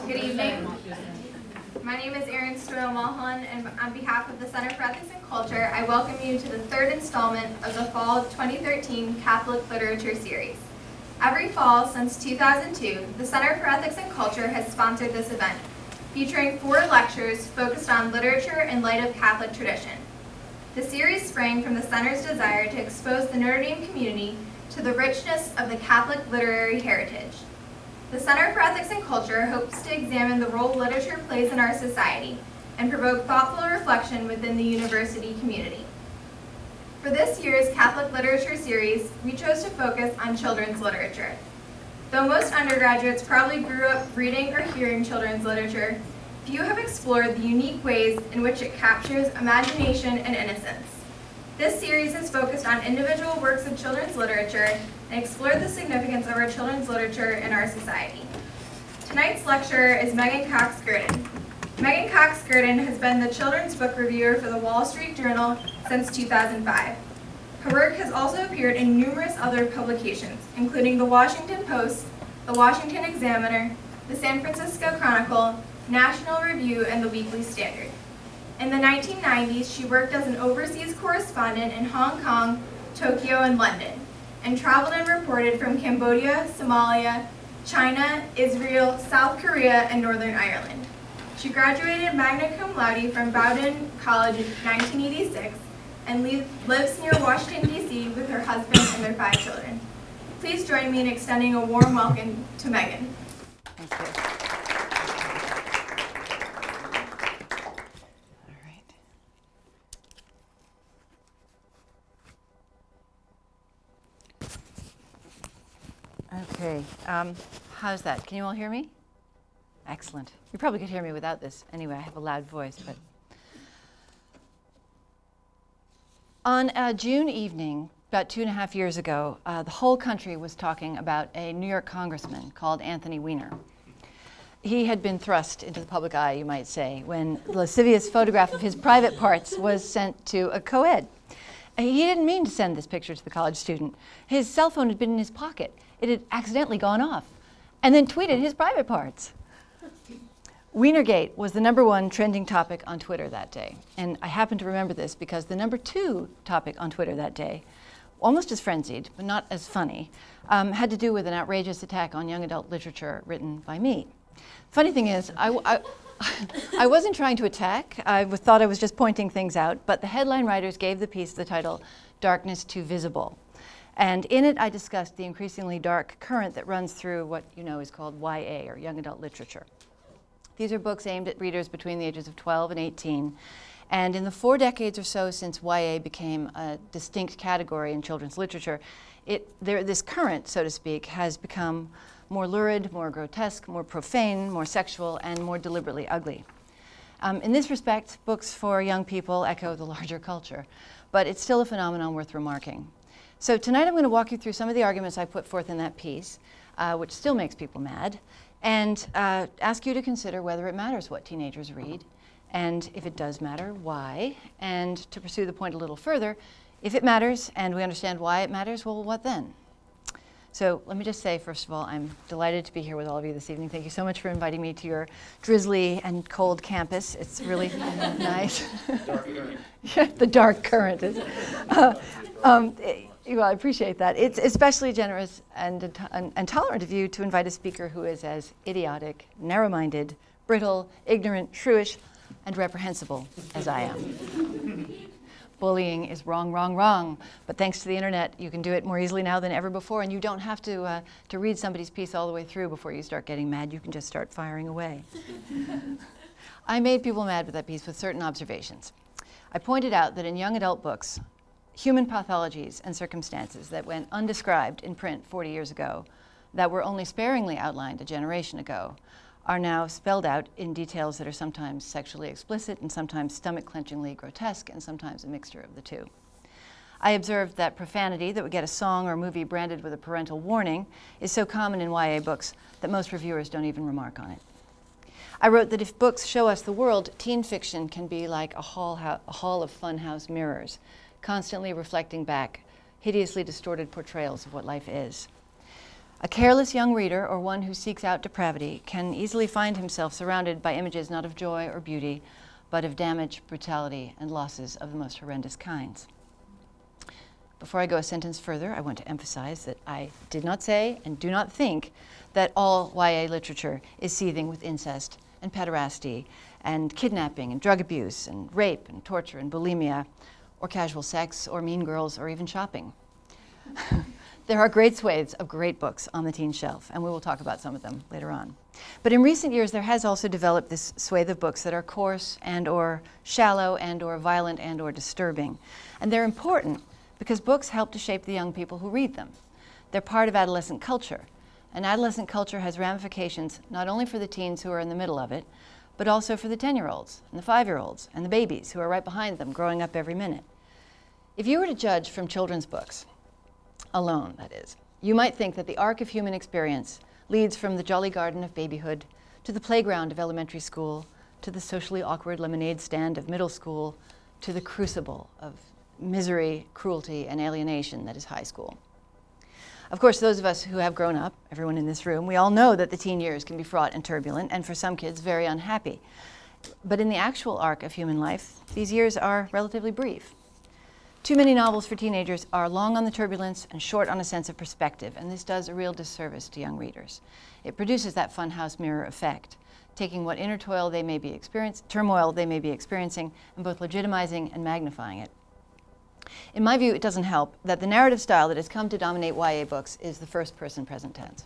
Good evening. My name is Erin Stoyle-Mulholland, and on behalf of the Center for Ethics and Culture, I welcome you to the third installment of the Fall 2013 Catholic Literature Series. Every fall since 2002, the Center for Ethics and Culture has sponsored this event, featuring 4 lectures focused on literature in light of Catholic tradition. The series sprang from the Center's desire to expose the Notre Dame community to the richness of the Catholic literary heritage. The Center for Ethics and Culture hopes to examine the role literature plays in our society and provoke thoughtful reflection within the university community. For this year's Catholic Literature Series, we chose to focus on children's literature. Though most undergraduates probably grew up reading or hearing children's literature, few have explored the unique ways in which it captures imagination and innocence. This series is focused on individual works of children's literature and explored the significance of our children's literature in our society. Tonight's lecturer is Maggot Cox Gurdon. Maggot Cox Gurdon has been the children's book reviewer for the Wall Street Journal since 2005. Her work has also appeared in numerous other publications, including the Washington Post, the Washington Examiner, the San Francisco Chronicle, National Review, and the Weekly Standard. In the 1990s, she worked as an overseas correspondent in Hong Kong, Tokyo, and London, and traveled and reported from Cambodia, Somalia, China, Israel, South Korea, and Northern Ireland. She graduated magna cum laude from Bowdoin College in 1986 and lives near Washington, D.C. with her husband and their 5 children. Please join me in extending a warm welcome to Megan. Thank you. Okay, how's that? Can you all hear me? Excellent. You probably could hear me without this. Anyway, I have a loud voice, but. On a June evening, about 2.5 years ago, the whole country was talking about a New York congressman called Anthony Weiner. He had been thrust into the public eye, you might say, when the lascivious photograph of his private parts was sent to a co-ed. He didn't mean to send this picture to the college student. His cell phone had been in his pocket. It had accidentally gone off, and then tweeted his private parts. Wienergate was the #1 trending topic on Twitter that day. And I happen to remember this because the #2 topic on Twitter that day, almost as frenzied, but not as funny, had to do with an outrageous attack on young adult literature written by me. Funny thing is, I wasn't trying to attack. I thought I was just pointing things out, but the headline writers gave the piece the title, "Darkness Too Visible." And in it, I discussed the increasingly dark current that runs through what you know is called YA, or young adult literature. These are books aimed at readers between the ages of 12 and 18. And in the 4 decades or so since YA became a distinct category in children's literature, this current, so to speak, has become more lurid, more grotesque, more profane, more sexual, and more deliberately ugly. In this respect, books for young people echo the larger culture, but it's still a phenomenon worth remarking. So tonight I'm going to walk you through some of the arguments I put forth in that piece, which still makes people mad, and ask you to consider whether it matters what teenagers read, and if it does matter, why, and to pursue the point a little further, if it matters and we understand why it matters, well, what then? So let me just say, first of all, I'm delighted to be here with all of you this evening. Thank you so much for inviting me to your drizzly and cold campus. It's really nice. Dark current. Yeah, the dark current is. Well, I appreciate that. It's especially generous and tolerant of you to invite a speaker who is as idiotic, narrow-minded, brittle, ignorant, shrewish, and reprehensible as I am. Bullying is wrong, wrong, wrong. But thanks to the internet, you can do it more easily now than ever before, and you don't have to read somebody's piece all the way through before you start getting mad. You can just start firing away. I made people mad with that piece with certain observations. I pointed out that in young adult books, human pathologies and circumstances that went undescribed in print 40 years ago, that were only sparingly outlined a generation ago, are now spelled out in details that are sometimes sexually explicit and sometimes stomach-clenchingly grotesque and sometimes a mixture of the two. I observed that profanity that would get a song or movie branded with a parental warning is so common in YA books that most reviewers don't even remark on it. I wrote that if books show us the world, teen fiction can be like a hall of funhouse mirrors, constantly reflecting back hideously distorted portrayals of what life is. A careless young reader, or one who seeks out depravity, can easily find himself surrounded by images not of joy or beauty, but of damage, brutality, and losses of the most horrendous kinds. Before I go a sentence further, I want to emphasize that I did not say and do not think that all YA literature is seething with incest and pederasty and kidnapping and drug abuse and rape and torture and bulimia or casual sex or mean girls or even shopping. There are great swathes of great books on the teen shelf, and we will talk about some of them later on. But in recent years, there has also developed this swathe of books that are coarse and or shallow and or violent and or disturbing. And they're important because books help to shape the young people who read them. They're part of adolescent culture, and adolescent culture has ramifications not only for the teens who are in the middle of it, but also for the 10-year-olds and the 5-year-olds and the babies who are right behind them, growing up every minute. If you were to judge from children's books, alone, that is, you might think that the arc of human experience leads from the jolly garden of babyhood to the playground of elementary school, to the socially awkward lemonade stand of middle school, to the crucible of misery, cruelty, and alienation that is high school. Of course, those of us who have grown up, everyone in this room, we all know that the teen years can be fraught and turbulent, and for some kids, very unhappy. But in the actual arc of human life, these years are relatively brief. Too many novels for teenagers are long on the turbulence and short on a sense of perspective, and this does a real disservice to young readers. It produces that funhouse mirror effect, taking what inner turmoil they may be experiencing, and both legitimizing and magnifying it. In my view, it doesn't help that the narrative style that has come to dominate YA books is the first-person present tense.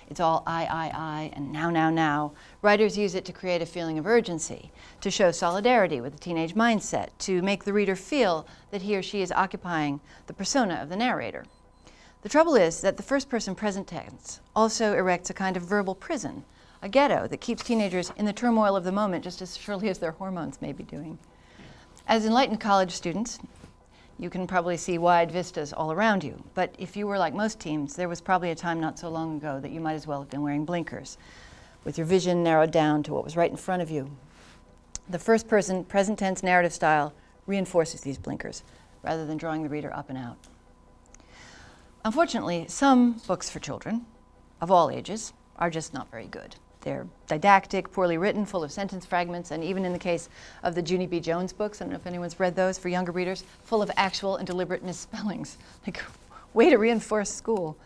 It's all I, and now. Writers use it to create a feeling of urgency, to show solidarity with the teenage mindset, to make the reader feel that he or she is occupying the persona of the narrator. The trouble is that the first-person present tense also erects a kind of verbal prison, a ghetto that keeps teenagers in the turmoil of the moment just as surely as their hormones may be doing. As enlightened college students, you can probably see wide vistas all around you, but if you were like most teens, there was probably a time not so long ago that you might as well have been wearing blinkers, with your vision narrowed down to what was right in front of you. The first-person, present tense narrative style reinforces these blinkers, rather than drawing the reader up and out. Unfortunately, some books for children, of all ages, are just not very good. They're didactic, poorly written, full of sentence fragments, and even in the case of the Junie B. Jones books, I don't know if anyone's read those for younger readers, full of actual and deliberate misspellings. Like, way to reinforce school.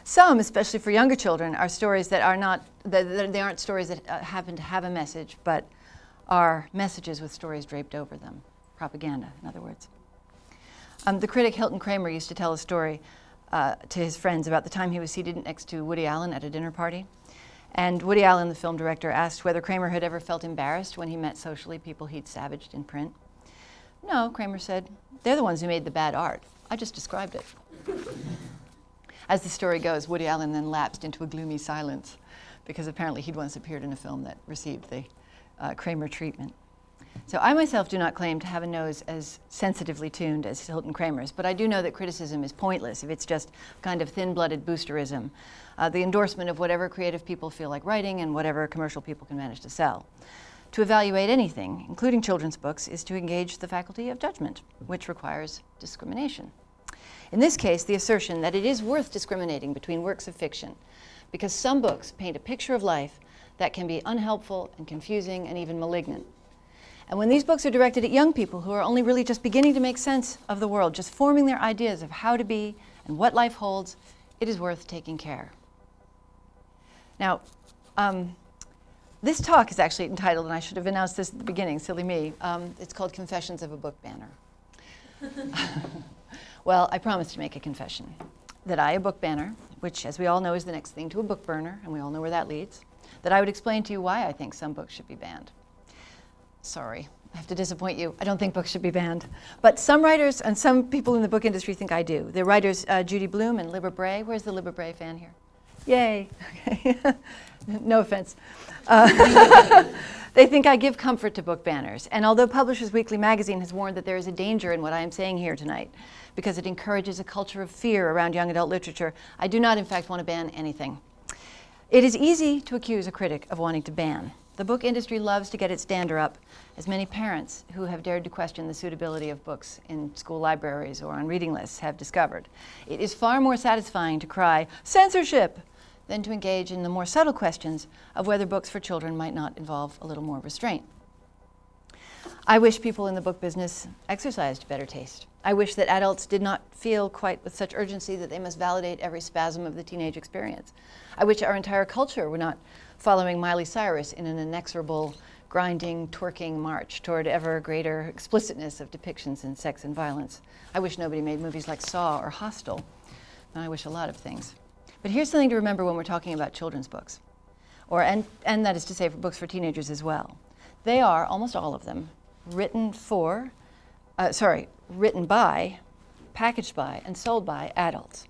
Some, especially for younger children, are stories that are not, they aren't stories that happen to have a message, but are messages with stories draped over them. Propaganda, in other words. The critic Hilton Kramer used to tell a story to his friends about the time he was seated next to Woody Allen at a dinner party. And Woody Allen, the film director, asked whether Kramer had ever felt embarrassed when he met socially people he'd savaged in print. No, Kramer said, they're the ones who made the bad art. I just described it. As the story goes, Woody Allen then lapsed into a gloomy silence because apparently he'd once appeared in a film that received the Kramer treatment. So I myself do not claim to have a nose as sensitively tuned as Hilton Kramer's, but I do know that criticism is pointless if it's just kind of thin-blooded boosterism, the endorsement of whatever creative people feel like writing and whatever commercial people can manage to sell. To evaluate anything, including children's books, is to engage the faculty of judgment, which requires discrimination. In this case, the assertion that it is worth discriminating between works of fiction, because some books paint a picture of life that can be unhelpful and confusing and even malignant. And when these books are directed at young people who are only really just beginning to make sense of the world, just forming their ideas of how to be and what life holds, it is worth taking care. Now, this talk is actually entitled, and I should have announced this at the beginning, silly me, it's called Confessions of a Book Banner. Well, I promised to make a confession, that I, a book banner, which as we all know is the next thing to a book burner, and we all know where that leads, that I would explain to you why I think some books should be banned. Sorry, I have to disappoint you. I don't think books should be banned. But some writers and some people in the book industry think I do. The writers Judy Blume and Libba Bray. Where's the Libba Bray fan here? Yay. Okay. No offense. They think I give comfort to book banners. And although Publishers Weekly magazine has warned that there is a danger in what I am saying here tonight, because it encourages a culture of fear around young adult literature, I do not in fact want to ban anything. It is easy to accuse a critic of wanting to ban. The book industry loves to get its dander up, as many parents who have dared to question the suitability of books in school libraries or on reading lists have discovered. It is far more satisfying to cry, "Censorship!" than to engage in the more subtle questions of whether books for children might not involve a little more restraint. I wish people in the book business exercised better taste. I wish that adults did not feel quite with such urgency that they must validate every spasm of the teenage experience. I wish our entire culture were not following Miley Cyrus in an inexorable, grinding, twerking march toward ever greater explicitness of depictions in sex and violence. I wish nobody made movies like Saw or Hostel. And I wish a lot of things. But here's something to remember when we're talking about children's books, and that is to say for books for teenagers as well. They are, almost all of them, written by, packaged by, and sold by adults.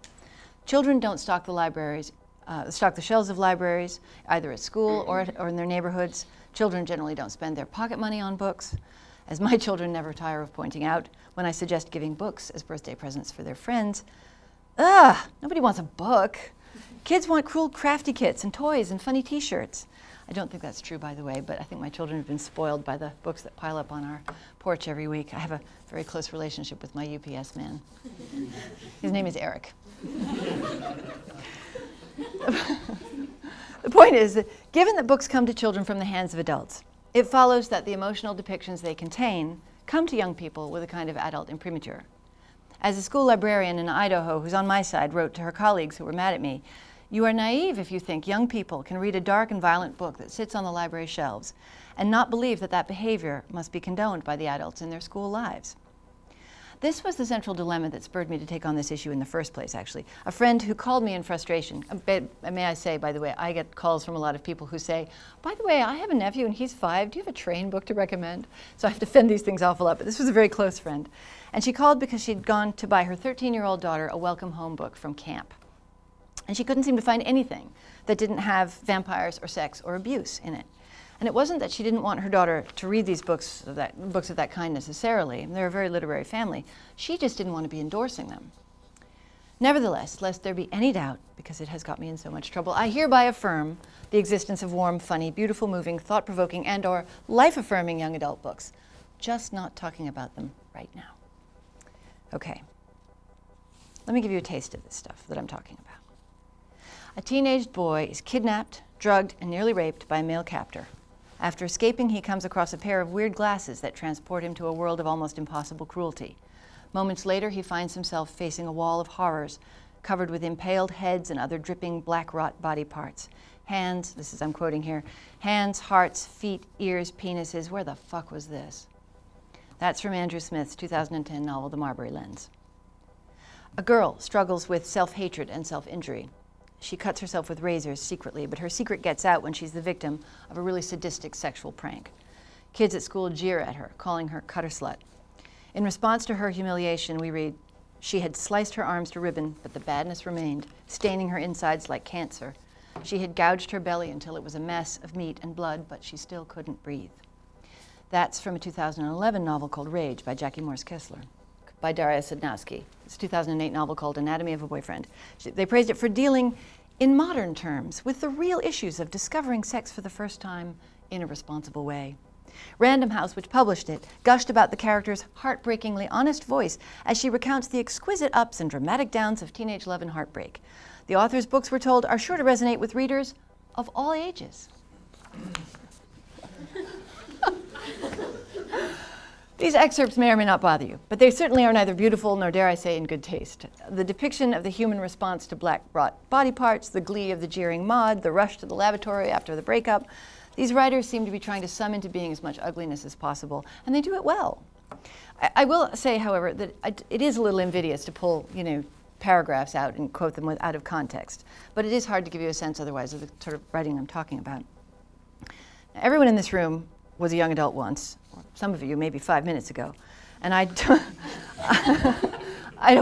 Children don't stock the libraries, stock the shelves of libraries, either at school or in their neighborhoods. Children generally don't spend their pocket money on books, as my children never tire of pointing out when I suggest giving books as birthday presents for their friends. Nobody wants a book. Kids want cool crafty kits and toys and funny t-shirts. I don't think that's true, by the way, but I think my children have been spoiled by the books that pile up on our porch every week. I have a very close relationship with my UPS man. His name is Eric. The point is that given that books come to children from the hands of adults, it follows that the emotional depictions they contain come to young people with a kind of adult imprimatur. As a school librarian in Idaho who's on my side wrote to her colleagues who were mad at me, "You are naive if you think young people can read a dark and violent book that sits on the library shelves and not believe that that behavior must be condoned by the adults in their school lives." This was the central dilemma that spurred me to take on this issue in the first place, actually. A friend who called me in frustration, may I say, by the way, I get calls from a lot of people who say, "By the way, I have a nephew and he's 5. Do you have a train book to recommend?" So I have to fend these things off a lot, but this was a very close friend. And she called because she'd gone to buy her 13-year-old daughter a welcome home book from camp. And she couldn't seem to find anything that didn't have vampires or sex or abuse in it. And it wasn't that she didn't want her daughter to read these books of that kind necessarily. They're a very literary family. She just didn't want to be endorsing them. Nevertheless, lest there be any doubt, because it has got me in so much trouble, I hereby affirm the existence of warm, funny, beautiful, moving, thought-provoking, and/or life-affirming young adult books. Just not talking about them right now. Okay. Let me give you a taste of this stuff that I'm talking about. A teenage boy is kidnapped, drugged, and nearly raped by a male captor. After escaping, he comes across a pair of weird glasses that transport him to a world of almost impossible cruelty. Moments later, he finds himself facing a wall of horrors covered with impaled heads and other dripping black rot body parts. Hands, I'm quoting here, hands, hearts, feet, ears, penises. Where the fuck was this? That's from Andrew Smith's 2010 novel, The Marbury Lens. A girl struggles with self-hatred and self-injury. She cuts herself with razors secretly, but her secret gets out when she's the victim of a really sadistic sexual prank. Kids at school jeer at her, calling her cutter slut. In response to her humiliation, we read, "She had sliced her arms to ribbon, but the badness remained, staining her insides like cancer. She had gouged her belly until it was a mess of meat and blood, but she still couldn't breathe." That's from a 2011 novel called Rage by Jackie Morse Kessler, by Daria Sadnowski. It's a 2008 novel called Anatomy of a Boyfriend. They praised it for dealing in modern terms with the real issues of discovering sex for the first time in a responsible way. Random House, which published it, gushed about the character's heartbreakingly honest voice as she recounts the exquisite ups and dramatic downs of teenage love and heartbreak. The author's books, we're told, are sure to resonate with readers of all ages. These excerpts may or may not bother you, but they certainly are neither beautiful nor, dare I say, in good taste. The depiction of the human response to black rot body parts, the glee of the jeering mod, the rush to the lavatory after the breakup, these writers seem to be trying to sum into being as much ugliness as possible, and they do it well. I will say, however, that it is a little invidious to pull, paragraphs out and quote them out of context, but it is hard to give you a sense otherwise of the sort of writing I'm talking about. Now, everyone in this room was a young adult once, or some of you maybe 5 minutes ago, and I don't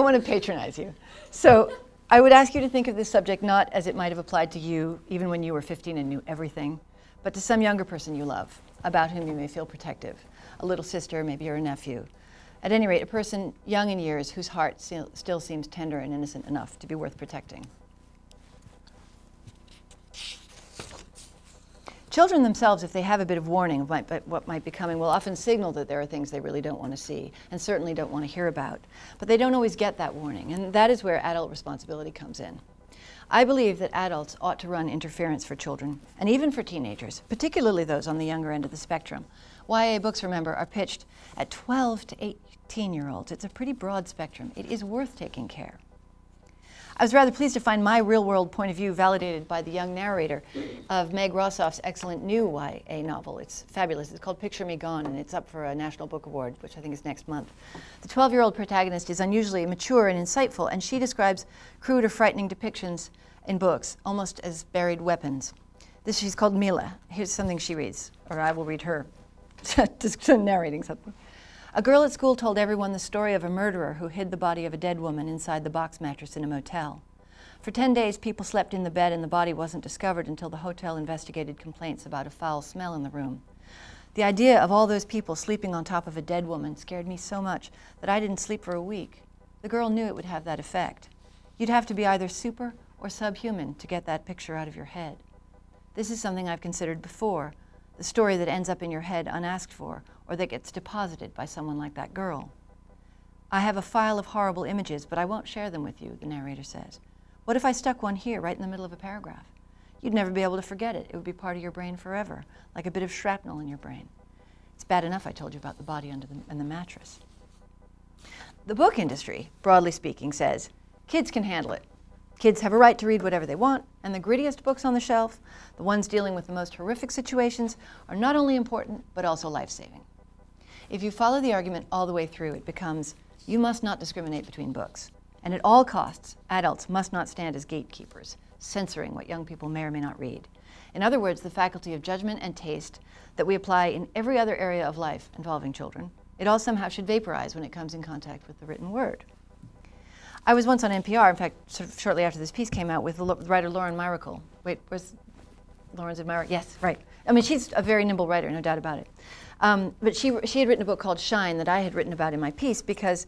want to patronize you. So I would ask you to think of this subject not as it might have applied to you even when you were 15 and knew everything, but to some younger person you love, about whom you may feel protective, a little sister, maybe your nephew. At any rate, a person young in years whose heart still seems tender and innocent enough to be worth protecting. Children themselves, if they have a bit of warning of what might be coming, will often signal that there are things they really don't want to see and certainly don't want to hear about. But they don't always get that warning, and that is where adult responsibility comes in. I believe that adults ought to run interference for children, and even for teenagers, particularly those on the younger end of the spectrum. YA books, remember, are pitched at 12 to 18-year-olds. It's a pretty broad spectrum. It is worth taking care. I was rather pleased to find my real-world point of view validated by the young narrator of Meg Rossoff's excellent new YA novel. It's fabulous. It's called Picture Me Gone, and it's up for a National Book Award, which I think is next month. The 12-year-old protagonist is unusually mature and insightful, and she describes crude or frightening depictions in books, almost as buried weapons. She's called Mila. Here's something she reads, or I will read her, just narrating something. A girl at school told everyone the story of a murderer who hid the body of a dead woman inside the box mattress in a motel. For 10 days, people slept in the bed and the body wasn't discovered until the hotel investigated complaints about a foul smell in the room. The idea of all those people sleeping on top of a dead woman scared me so much that I didn't sleep for a week. The girl knew it would have that effect. You'd have to be either super or subhuman to get that picture out of your head. This is something I've considered before, the story that ends up in your head unasked for, or that gets deposited by someone like that girl. I have a file of horrible images, but I won't share them with you, the narrator says. What if I stuck one here, right in the middle of a paragraph? You'd never be able to forget it. It would be part of your brain forever, like a bit of shrapnel in your brain. It's bad enough I told you about the body under the mattress. The book industry, broadly speaking, says kids can handle it. Kids have a right to read whatever they want, and the grittiest books on the shelf, the ones dealing with the most horrific situations, are not only important, but also life-saving. If you follow the argument all the way through, it becomes, you must not discriminate between books. And at all costs, adults must not stand as gatekeepers, censoring what young people may or may not read. In other words, the faculty of judgment and taste that we apply in every other area of life involving children, it all somehow should vaporize when it comes in contact with the written word. I was once on NPR, in fact, sort of shortly after this piece came out, with the writer Lauren Myracle. Wait, where's Lauren's admirer? Yes, right. I mean, she's a very nimble writer, no doubt about it. But she had written a book called Shine that I had written about in my piece because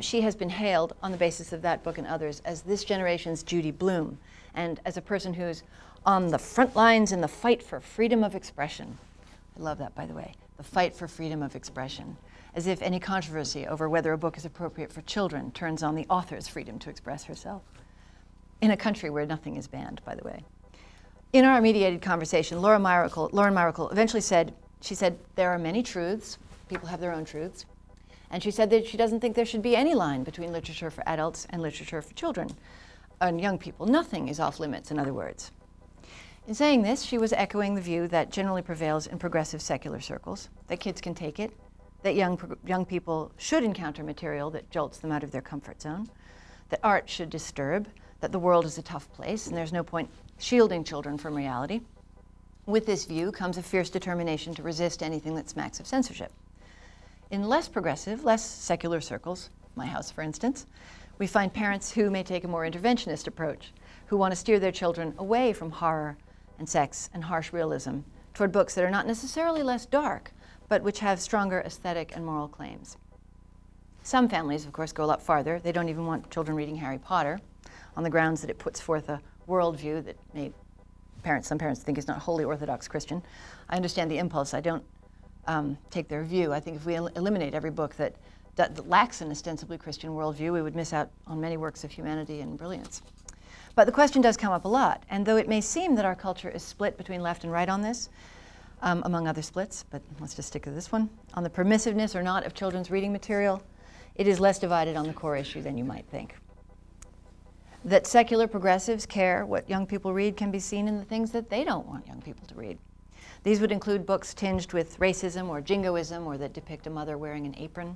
she has been hailed on the basis of that book and others as this generation's Judy Blume, and as a person who's on the front lines in the fight for freedom of expression. I love that, by the way, the fight for freedom of expression, as if any controversy over whether a book is appropriate for children turns on the author's freedom to express herself. In a country where nothing is banned, by the way. In our mediated conversation, Lauren Myracle eventually said, she said, there are many truths. People have their own truths. And she said that she doesn't think there should be any line between literature for adults and literature for children and young people. Nothing is off limits, in other words. In saying this, she was echoing the view that generally prevails in progressive secular circles, that kids can take it, that young people should encounter material that jolts them out of their comfort zone, that art should disturb, that the world is a tough place and there's no point shielding children from reality. With this view comes a fierce determination to resist anything that smacks of censorship. In less progressive, less secular circles, my house for instance, we find parents who may take a more interventionist approach, who want to steer their children away from horror and sex and harsh realism toward books that are not necessarily less dark, but which have stronger aesthetic and moral claims. Some families, of course, go a lot farther. They don't even want children reading Harry Potter on the grounds that it puts forth a worldview that some parents think is not wholly orthodox Christian. I understand the impulse. I don't take their view. I think if we eliminate every book that lacks an ostensibly Christian worldview, we would miss out on many works of humanity and brilliance. But the question does come up a lot, and though it may seem that our culture is split between left and right on this, among other splits, but let's just stick to this one, on the permissiveness or not of children's reading material, it is less divided on the core issue than you might think. That secular progressives care what young people read can be seen in the things that they don't want young people to read. These would include books tinged with racism or jingoism, or that depict a mother wearing an apron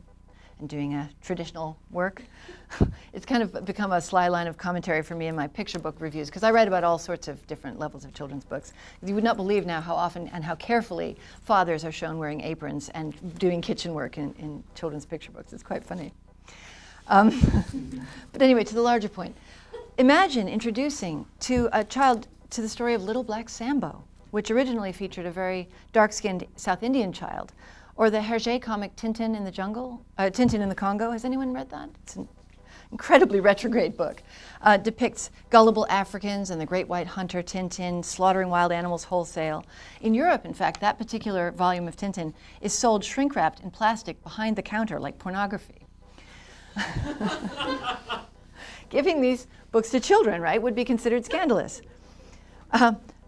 and doing a traditional work. It's kind of become a sly line of commentary for me in my picture book reviews, because I write about all sorts of different levels of children's books. You would not believe now how often and how carefully fathers are shown wearing aprons and doing kitchen work in children's picture books. It's quite funny. But anyway, to the larger point. Imagine introducing to a child to the story of Little Black Sambo, which originally featured a very dark-skinned South Indian child, or the Hergé comic Tintin in the Jungle, Tintin in the Congo. Has anyone read that? It's a incredibly retrograde book, depicts gullible Africans and the great white hunter Tintin slaughtering wild animals wholesale. In Europe, in fact, that particular volume of Tintin is sold shrink-wrapped in plastic behind the counter like pornography. Giving these books to children, right, would be considered scandalous.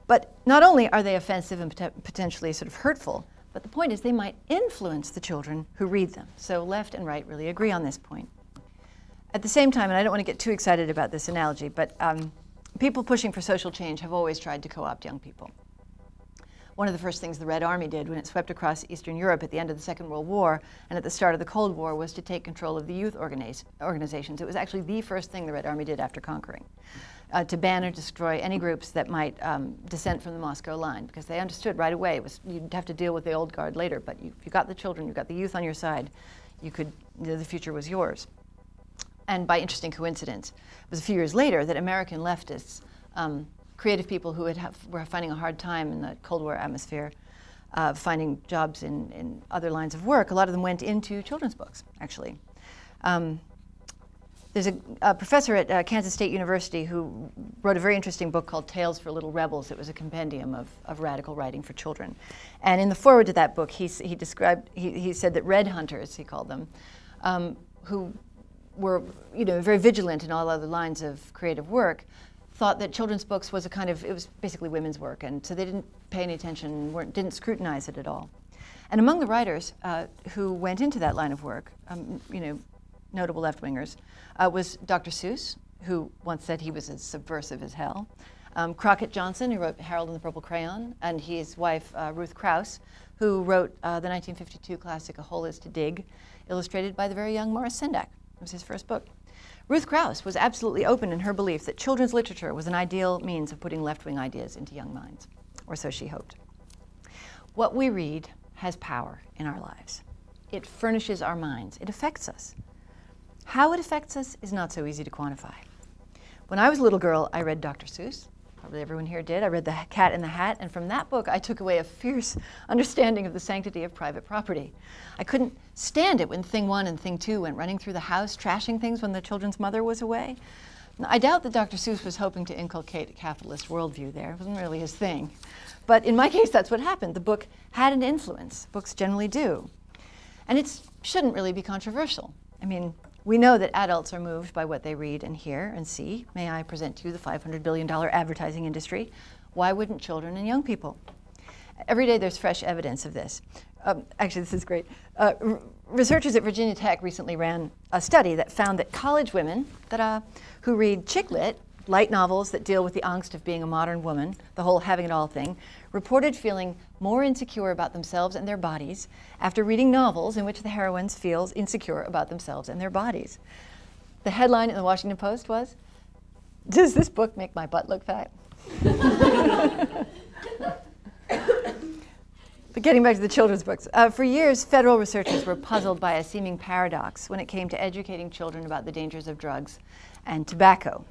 But not only are they offensive and potentially sort of hurtful, but the point is they might influence the children who read them. So left and right really agree on this point. At the same time, and I don't want to get too excited about this analogy, but people pushing for social change have always tried to co-opt young people. One of the first things the Red Army did when it swept across Eastern Europe at the end of the Second World War and at the start of the Cold War was to take control of the youth organizations. It was actually the first thing the Red Army did after conquering, to ban or destroy any groups that might dissent from the Moscow line, because they understood right away you'd have to deal with the old guard later, but if you got the children, you got the youth on your side, the future was yours. And by interesting coincidence, it was a few years later that American leftists, creative people who were finding a hard time in the Cold War atmosphere, finding jobs in other lines of work, a lot of them went into children's books, actually. There's a professor at Kansas State University who wrote a very interesting book called Tales for Little Rebels. It was a compendium of radical writing for children. And in the foreword to that book, he said that red hunters, he called them, who were very vigilant in all other lines of creative work, thought that children's books was it was basically women's work, and so they didn't pay any attention, didn't scrutinize it at all. And among the writers who went into that line of work, notable left-wingers, was Dr. Seuss, who once said he was as subversive as hell, Crockett Johnson, who wrote Harold and the Purple Crayon, and his wife, Ruth Krauss, who wrote the 1952 classic A Hole Is to Dig, illustrated by the very young Morris Sendak. It was his first book. Ruth Krauss was absolutely open in her belief that children's literature was an ideal means of putting left-wing ideas into young minds, or so she hoped. What we read has power in our lives. It furnishes our minds. It affects us. How it affects us is not so easy to quantify. When I was a little girl, I read Dr. Seuss. Probably everyone here did. I read The Cat in the Hat, and from that book I took away a fierce understanding of the sanctity of private property. I couldn't stand it when Thing 1 and Thing 2 went running through the house, trashing things when the children's mother was away. Now, I doubt that Dr. Seuss was hoping to inculcate a capitalist worldview there. It wasn't really his thing. But in my case, that's what happened. The book had an influence. Books generally do. And it shouldn't really be controversial. I mean, we know that adults are moved by what they read and hear and see. May I present to you the $500 billion advertising industry? Why wouldn't children and young people? Every day there's fresh evidence of this. Actually, this is great. Researchers at Virginia Tech recently ran a study that found that college women who read chick lit, light novels that deal with the angst of being a modern woman, the whole having it all thing, reported feeling more insecure about themselves and their bodies after reading novels in which the heroines feel insecure about themselves and their bodies. The headline in the Washington Post was, "Does this book make my butt look fat?" But getting back to the children's books, for years federal researchers were puzzled by a seeming paradox when it came to educating children about the dangers of drugs and tobacco.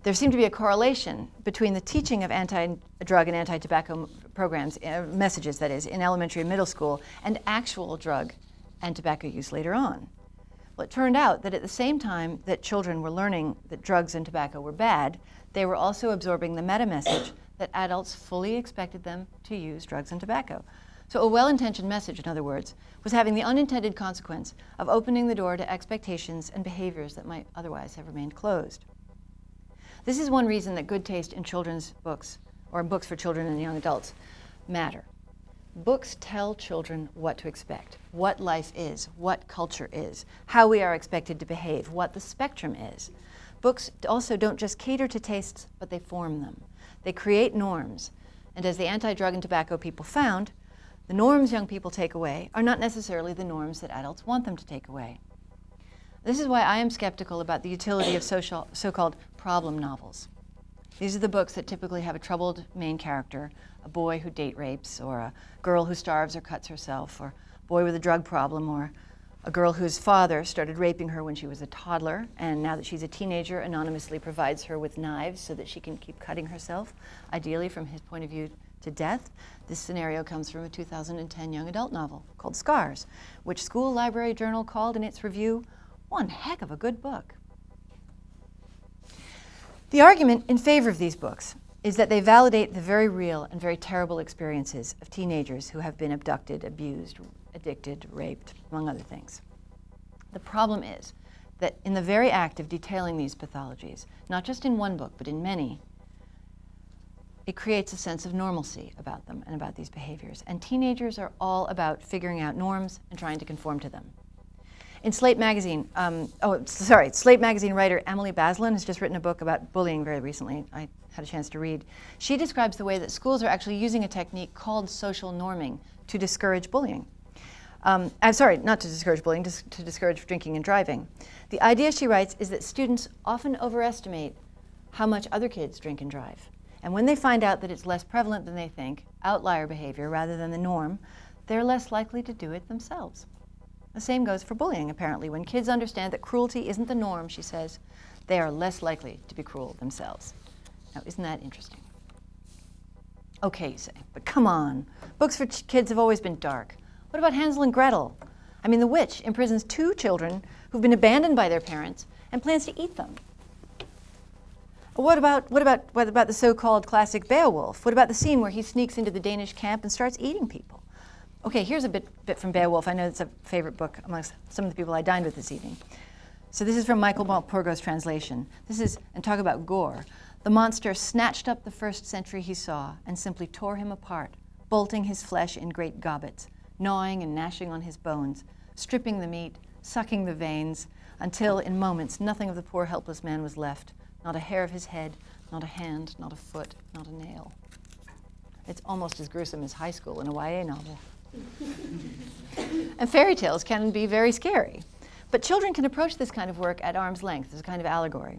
There seemed to be a correlation between the teaching of anti-drug and anti-tobacco programs, messages that is, in elementary and middle school, and actual drug and tobacco use later on. Well, it turned out that at the same time that children were learning that drugs and tobacco were bad, they were also absorbing the meta-message that adults fully expected them to use drugs and tobacco. So a well-intentioned message, in other words, was having the unintended consequence of opening the door to expectations and behaviors that might otherwise have remained closed. This is one reason that good taste in children's books, or books for children and young adults, matter. Books tell children what to expect, what life is, what culture is, how we are expected to behave, what the spectrum is. Books also don't just cater to tastes, but they form them. They create norms. And as the anti-drug and tobacco people found, the norms young people take away are not necessarily the norms that adults want them to take away. This is why I am skeptical about the utility of so-called problem novels. These are the books that typically have a troubled main character, a boy who date rapes, or a girl who starves or cuts herself, or a boy with a drug problem, or a girl whose father started raping her when she was a toddler, and now that she's a teenager, anonymously provides her with knives so that she can keep cutting herself, ideally from his point of view to death. This scenario comes from a 2010 young adult novel called Scars, which School Library Journal called in its review One heck of a good book. The argument in favor of these books is that they validate the very real and very terrible experiences of teenagers who have been abducted, abused, addicted, raped, among other things. The problem is that in the very act of detailing these pathologies, not just in one book, but in many, it creates a sense of normalcy about them and about these behaviors. And teenagers are all about figuring out norms and trying to conform to them. In Slate magazine, Slate magazine writer Emily Bazelon has just written a book about bullying very recently. I had a chance to read. She describes the way that schools are actually using a technique called social norming to discourage bullying. I'm sorry, not to discourage bullying, to discourage drinking and driving. The idea, she writes, is that students often overestimate how much other kids drink and drive. And when they find out that it's less prevalent than they think, outlier behavior rather than the norm, they're less likely to do it themselves. The same goes for bullying, apparently. When kids understand that cruelty isn't the norm, she says, they are less likely to be cruel themselves. Now, isn't that interesting? Okay, you say, but come on. Books for kids have always been dark. What about Hansel and Gretel? I mean, the witch imprisons 2 children who've been abandoned by their parents and plans to eat them. What about the so-called classic Beowulf? What about the scene where he sneaks into the Danish camp and starts eating people? Okay, here's a bit from Beowulf. I know it's a favorite book amongst some of the people I dined with this evening. So this is from Michael Morpurgo's translation. And talk about gore. The monster snatched up the first sentry he saw and simply tore him apart, bolting his flesh in great gobbets, gnawing and gnashing on his bones, stripping the meat, sucking the veins, until in moments nothing of the poor helpless man was left. Not a hair of his head, not a hand, not a foot, not a nail. It's almost as gruesome as high school in a YA novel. And fairy tales can be very scary. But children can approach this kind of work at arm's length as a kind of allegory.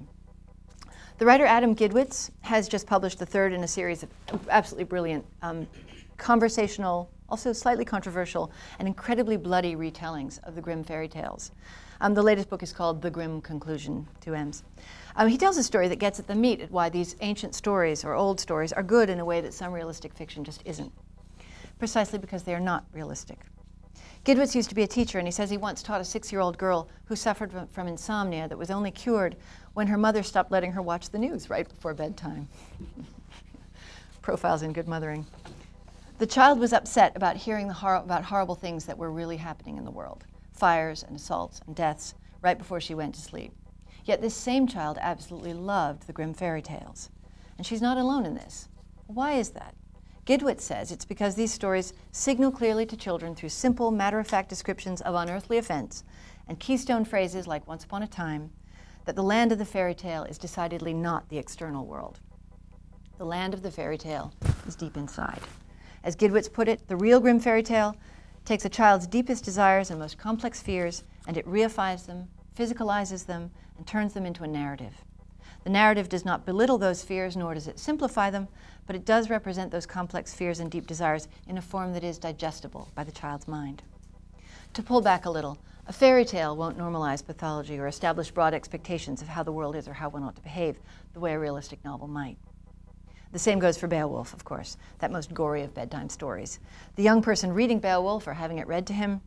The writer Adam Gidwitz has just published the 3rd in a series of absolutely brilliant, conversational, also slightly controversial, and incredibly bloody retellings of the Grimm fairy tales. The latest book is called The Grimm Conclusion, 2 M's. He tells a story that gets at the meat at why these ancient stories or old stories are good in a way that some realistic fiction just isn't, precisely because they are not realistic. Gidwitz used to be a teacher, and he says he once taught a 6-year-old girl who suffered from insomnia that was only cured when her mother stopped letting her watch the news right before bedtime. Profiles in good mothering. The child was upset about hearing about horrible things that were really happening in the world, fires and assaults and deaths, right before she went to sleep. Yet this same child absolutely loved the Grimm fairy tales. And she's not alone in this. Why is that? Gidwitz says it's because these stories signal clearly to children through simple, matter-of-fact descriptions of unearthly events and keystone phrases like once upon a time that the land of the fairy tale is decidedly not the external world. The land of the fairy tale is deep inside. As Gidwitz put it, the real Grimm fairy tale takes a child's deepest desires and most complex fears, and it reifies them, physicalizes them, and turns them into a narrative. The narrative does not belittle those fears, nor does it simplify them, but it does represent those complex fears and deep desires in a form that is digestible by the child's mind. To pull back a little, a fairy tale won't normalize pathology or establish broad expectations of how the world is or how one ought to behave the way a realistic novel might. The same goes for Beowulf, of course, that most gory of bedtime stories. The young person reading Beowulf or having it read to him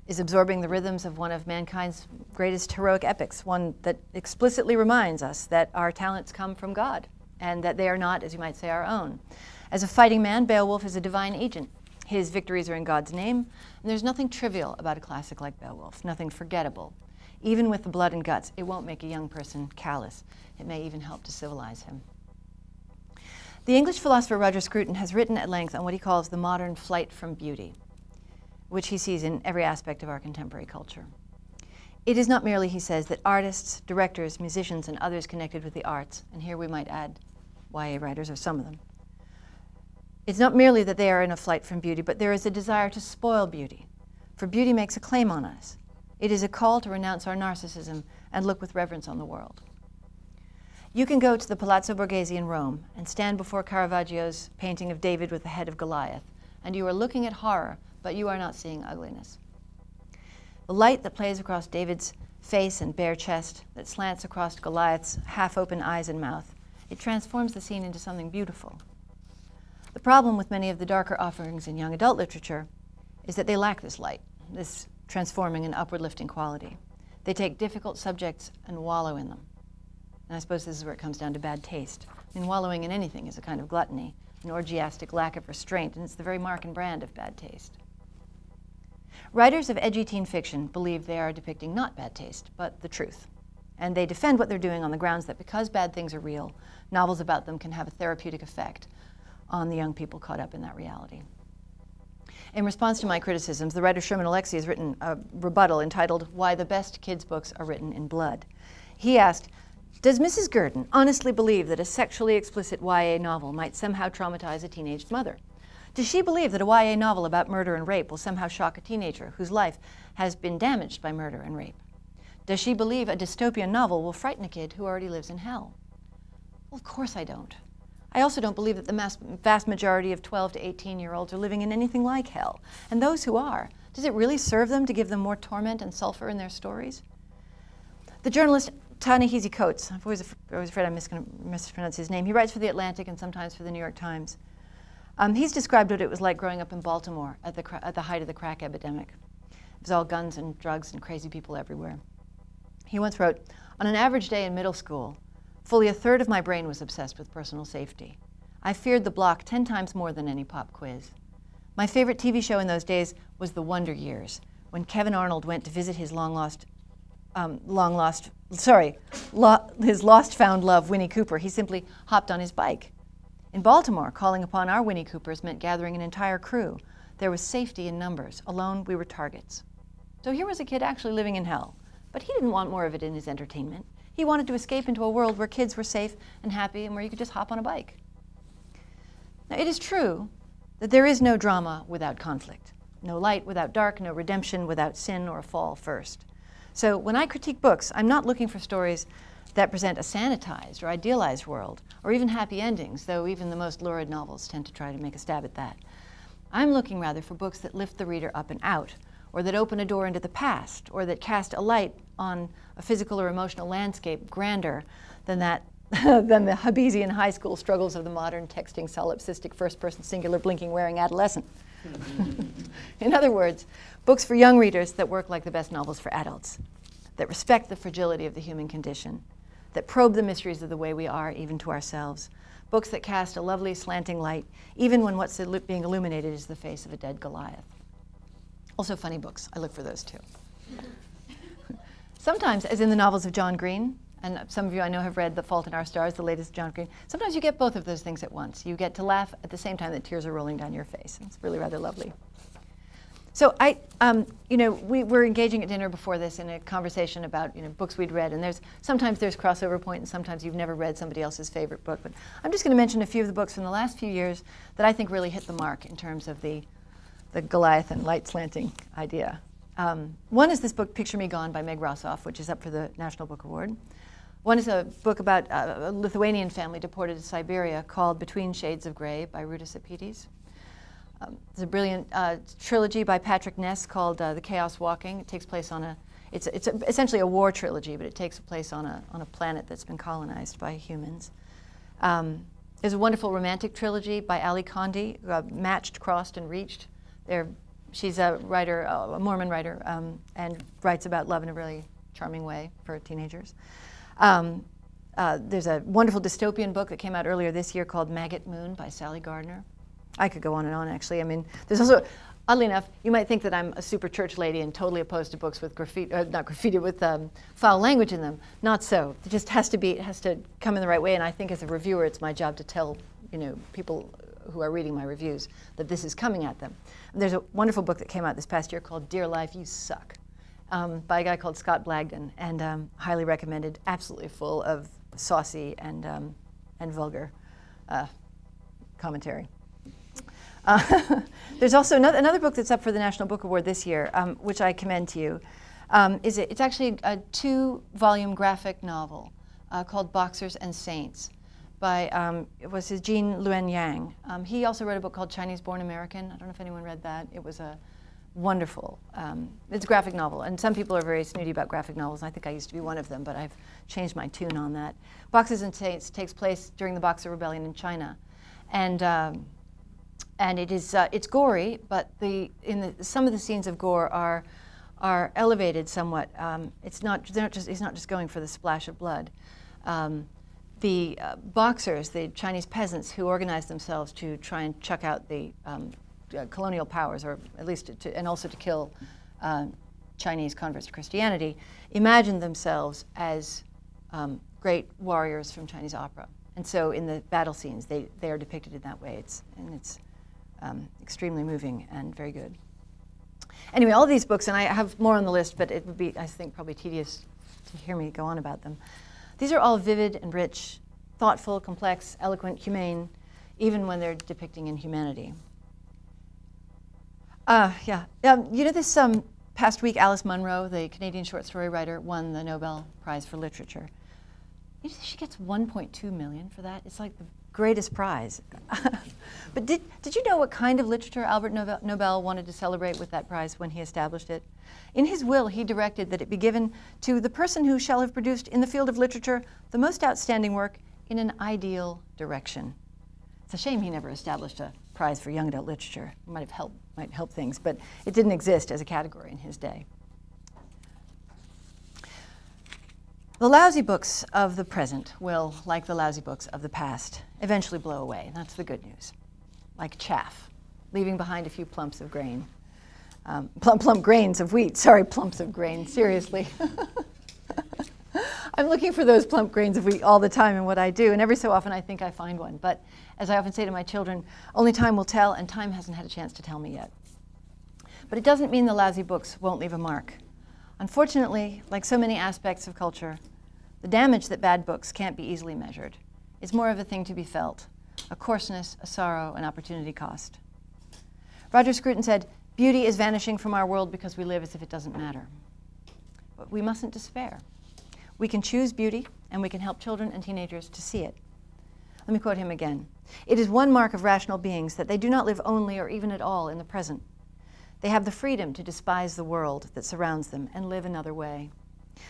is absorbing the rhythms of one of mankind's greatest heroic epics, one that explicitly reminds us that our talents come from God and that they are not, as you might say, our own. As a fighting man, Beowulf is a divine agent. His victories are in God's name, and there's nothing trivial about a classic like Beowulf, nothing forgettable. Even with the blood and guts, it won't make a young person callous. It may even help to civilize him. The English philosopher Roger Scruton has written at length on what he calls the modern flight from beauty, which he sees in every aspect of our contemporary culture. It is not merely, he says, that artists, directors, musicians, and others connected with the arts, and here we might add YA writers or some of them, it's not merely that they are in a flight from beauty, but there is a desire to spoil beauty, for beauty makes a claim on us. It is a call to renounce our narcissism and look with reverence on the world. You can go to the Palazzo Borghese in Rome and stand before Caravaggio's painting of David with the head of Goliath, and you are looking at horror, but you are not seeing ugliness. The light that plays across David's face and bare chest, that slants across Goliath's half-open eyes and mouth, it transforms the scene into something beautiful. The problem with many of the darker offerings in young adult literature is that they lack this light, this transforming and upward-lifting quality. They take difficult subjects and wallow in them. And I suppose this is where it comes down to bad taste. I mean, wallowing in anything is a kind of gluttony, an orgiastic lack of restraint, and it's the very mark and brand of bad taste. Writers of edgy teen fiction believe they are depicting not bad taste, but the truth. And they defend what they're doing on the grounds that because bad things are real, novels about them can have a therapeutic effect on the young people caught up in that reality. In response to my criticisms, the writer Sherman Alexie has written a rebuttal entitled, "Why the Best Kids' Books Are Written in Blood." He asked, does Mrs. Gurdon honestly believe that a sexually explicit YA novel might somehow traumatize a teenaged mother? Does she believe that a YA novel about murder and rape will somehow shock a teenager whose life has been damaged by murder and rape? Does she believe a dystopian novel will frighten a kid who already lives in hell? Well, of course I don't. I also don't believe that the vast majority of 12 to 18-year-olds are living in anything like hell. And those who are, does it really serve them to give them more torment and sulfur in their stories? The journalist Ta-Nehisi Coates, I've always afraid I'm going to mispronounce his name. He writes for The Atlantic and sometimes for the New York Times. He's described what it was like growing up in Baltimore at the height of the crack epidemic. It was all guns and drugs and crazy people everywhere. He once wrote, on an average day in middle school, fully a third of my brain was obsessed with personal safety. I feared the block 10 times more than any pop quiz. My favorite TV show in those days was The Wonder Years, when Kevin Arnold went to visit his his lost-found love, Winnie Cooper. He simply hopped on his bike. In Baltimore, calling upon our Winnie Coopers meant gathering an entire crew. There was safety in numbers. Alone, we were targets. So here was a kid actually living in hell, but he didn't want more of it in his entertainment. He wanted to escape into a world where kids were safe and happy and where you could just hop on a bike. Now, it is true that there is no drama without conflict, no light without dark, no redemption without sin or a fall first. So when I critique books, I'm not looking for stories that present a sanitized or idealized world, or even happy endings, though even the most lurid novels tend to try to make a stab at that. I'm looking rather for books that lift the reader up and out, or that open a door into the past, or that cast a light on a physical or emotional landscape grander than than the Hobbesian high school struggles of the modern texting solipsistic first-person singular blinking wearing adolescent. In other words, books for young readers that work like the best novels for adults, that respect the fragility of the human condition, that probe the mysteries of the way we are, even to ourselves, books that cast a lovely slanting light, even when what's being illuminated is the face of a dead Goliath. Also funny books, I look for those too. Sometimes, as in the novels of John Green, and some of you I know have read The Fault in Our Stars, the latest John Green, sometimes you get both of those things at once. You get to laugh at the same time that tears are rolling down your face. It's really rather lovely. So we're engaging at dinner before this in a conversation about books we'd read, and sometimes there's crossover point, and sometimes you've never read somebody else's favorite book. But I'm just going to mention a few of the books from the last few years that I think really hit the mark in terms of the Goliath and light slanting idea. One is this book, Picture Me Gone by Meg Rossoff, which is up for the National Book Award. One is a book about a Lithuanian family deported to Siberia called Between Shades of Grey by Ruta Sepetys. There's a brilliant trilogy by Patrick Ness called The Chaos Walking. It takes place on it's essentially a war trilogy, but it takes place on a planet that's been colonized by humans. There's a wonderful romantic trilogy by Ali Condi, Matched, Crossed, and Reached. She's a writer, a Mormon writer, and writes about love in a really charming way for teenagers. There's a wonderful dystopian book that came out earlier this year called Maggot Moon by Sally Gardner. I could go on and on, actually. I mean, there's also, oddly enough, you might think that I'm a super church lady and totally opposed to books with foul language in them. Not so. It just has to come in the right way, and I think as a reviewer, it's my job to tell, people who are reading my reviews that this is coming at them. And there's a wonderful book that came out this past year called Dear Life, You Suck, by a guy called Scott Blagden, and highly recommended, absolutely full of saucy and vulgar commentary. There's also another book that's up for the National Book Award this year, which I commend to you. It's actually a 2-volume graphic novel called Boxers and Saints by, it was Jean Luen Yang. He also wrote a book called Chinese Born American. I don't know if anyone read that. It was a wonderful, it's a graphic novel, and some people are very snooty about graphic novels, and I think I used to be one of them, but I've changed my tune on that. Boxers and Saints takes place during the Boxer Rebellion in China, and it's gory, but some of the scenes of gore are are elevated somewhat. It's not just going for the splash of blood. The boxers, the Chinese peasants who organized themselves to try and chuck out the colonial powers, or at least and also to kill Chinese converts to Christianity, imagined themselves as great warriors from Chinese opera. And so in the battle scenes, they are depicted in that way. It's extremely moving and very good. Anyway, all of these books, and I have more on the list, but it would be, I think, probably tedious to hear me go on about them. These are all vivid and rich, thoughtful, complex, eloquent, humane, even when they're depicting inhumanity. You know, this past week, Alice Munro, the Canadian short story writer, won the Nobel Prize for Literature. You know, she gets $1.2 million for that. It's like the greatest prize. But did you know what kind of literature Albert Nobel wanted to celebrate with that prize when he established it? In his will, he directed that it be given to the person who shall have produced in the field of literature the most outstanding work in an ideal direction. It's a shame he never established a prize for young adult literature. It might help things, but it didn't exist as a category in his day. The lousy books of the present will, like the lousy books of the past, eventually blow away. That's the good news. Like chaff, leaving behind a few plumps of grain. Plump grains of wheat. Sorry, plumps of grain, seriously. I'm looking for those plump grains of wheat all the time in what I do, and every so often I think I find one. But as I often say to my children, only time will tell, and time hasn't had a chance to tell me yet. But it doesn't mean the lousy books won't leave a mark. Unfortunately, like so many aspects of culture, the damage that bad books can't be easily measured. It's more of a thing to be felt, a coarseness, a sorrow, an opportunity cost. Roger Scruton said, "Beauty is vanishing from our world because we live as if it doesn't matter." But we mustn't despair. We can choose beauty, and we can help children and teenagers to see it. Let me quote him again. "It is one mark of rational beings that they do not live only or even at all in the present. They have the freedom to despise the world that surrounds them and live another way.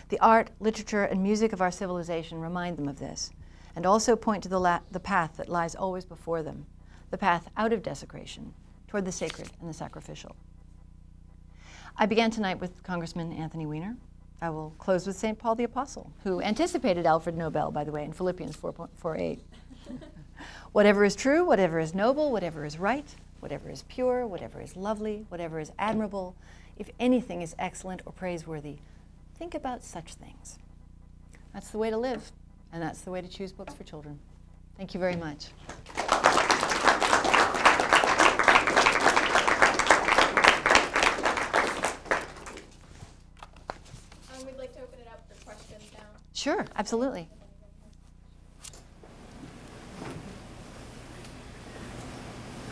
The art, literature, and music of our civilization remind them of this, and also point to the path that lies always before them, the path out of desecration, toward the sacred and the sacrificial." I began tonight with Congressman Anthony Weiner. I will close with St. Paul the Apostle, who anticipated Alfred Nobel, by the way, in Philippians 4:8. "Whatever is true, whatever is noble, whatever is right, whatever is pure, whatever is lovely, whatever is admirable, if anything is excellent or praiseworthy, think about such things." That's the way to live, and that's the way to choose books for children. Thank you very much. We'd like to open it up for questions now. Sure, absolutely.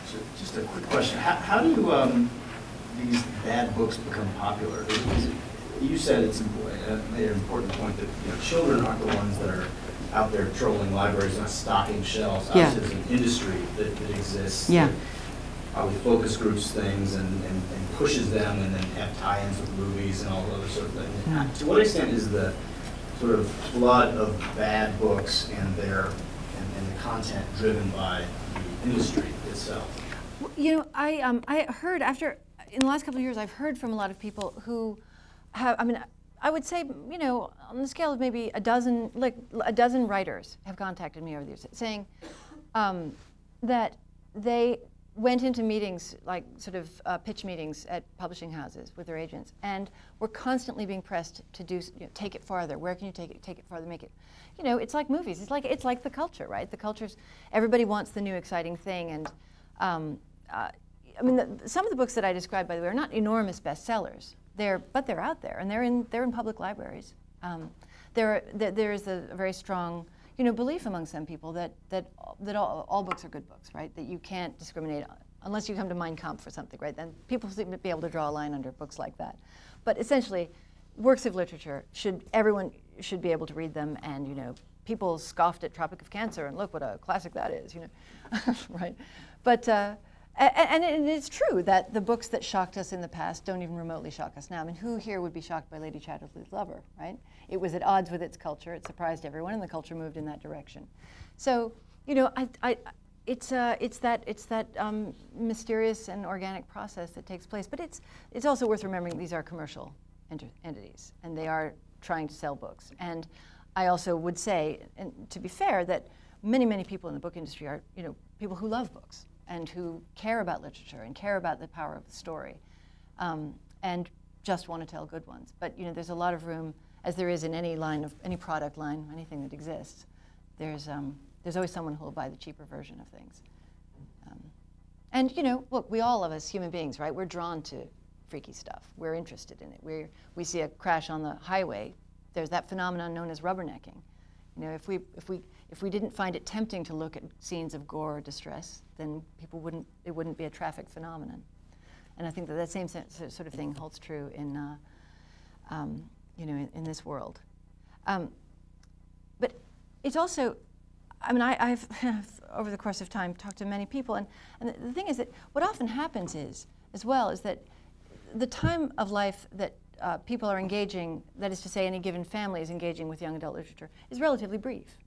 So just a quick question. How do these bad books become popular? You said it's made an important point that children aren't the ones that are out there trolling libraries, not stocking shelves. Yeah. Obviously, there's an industry that exists. Yeah. That probably focus groups things and pushes them, and then have tie-ins with movies and all the other sort of things. Mm. To what extent is the sort of flood of bad books and the content driven by the industry itself? You know, I heard in the last couple of years, I've heard from a lot of people who have, I would say, on the scale of maybe a dozen writers have contacted me over the years saying that they went into meetings, like sort of pitch meetings at publishing houses with their agents, and were constantly being pressed to do, take it farther. Where can you take it farther, make it, it's like movies. It's like the culture, right? The culture's, everybody wants the new exciting thing, and some of the books that I described, by the way, are not enormous bestsellers. But they're out there, and they're in public libraries. There is a very strong, belief among some people that all books are good books, right? That you can't discriminate unless you come to Mein Kampf or something, right? Then people seem to be able to draw a line under books like that. But essentially, works of literature everyone should be able to read them, and people scoffed at Tropic of Cancer, and look what a classic that is, right? But and it's true that the books that shocked us in the past don't even remotely shock us now. Who here would be shocked by Lady Chatterley's Lover, right? It was at odds with its culture. It surprised everyone, and the culture moved in that direction. So, it's that mysterious and organic process that takes place. But it's also worth remembering these are commercial entities, and they are trying to sell books. And I also would say, and to be fair, that many, many people in the book industry are, people who love books and who care about literature and care about the power of the story, and just want to tell good ones. But there's a lot of room, as there is in any line of any product line, anything that exists. There's always someone who will buy the cheaper version of things. And look, we all of us human beings, right? We're drawn to freaky stuff. We're interested in it. We see a crash on the highway. There's that phenomenon known as rubbernecking. If we didn't find it tempting to look at scenes of gore or distress, then it wouldn't be a traffic phenomenon. And I think that same sort of thing holds true in in this world. But it's also, I've over the course of time talked to many people, and the thing is that what often happens is that the time of life that people are engaging, that is to say, any given family is engaging with young adult literature, is relatively brief.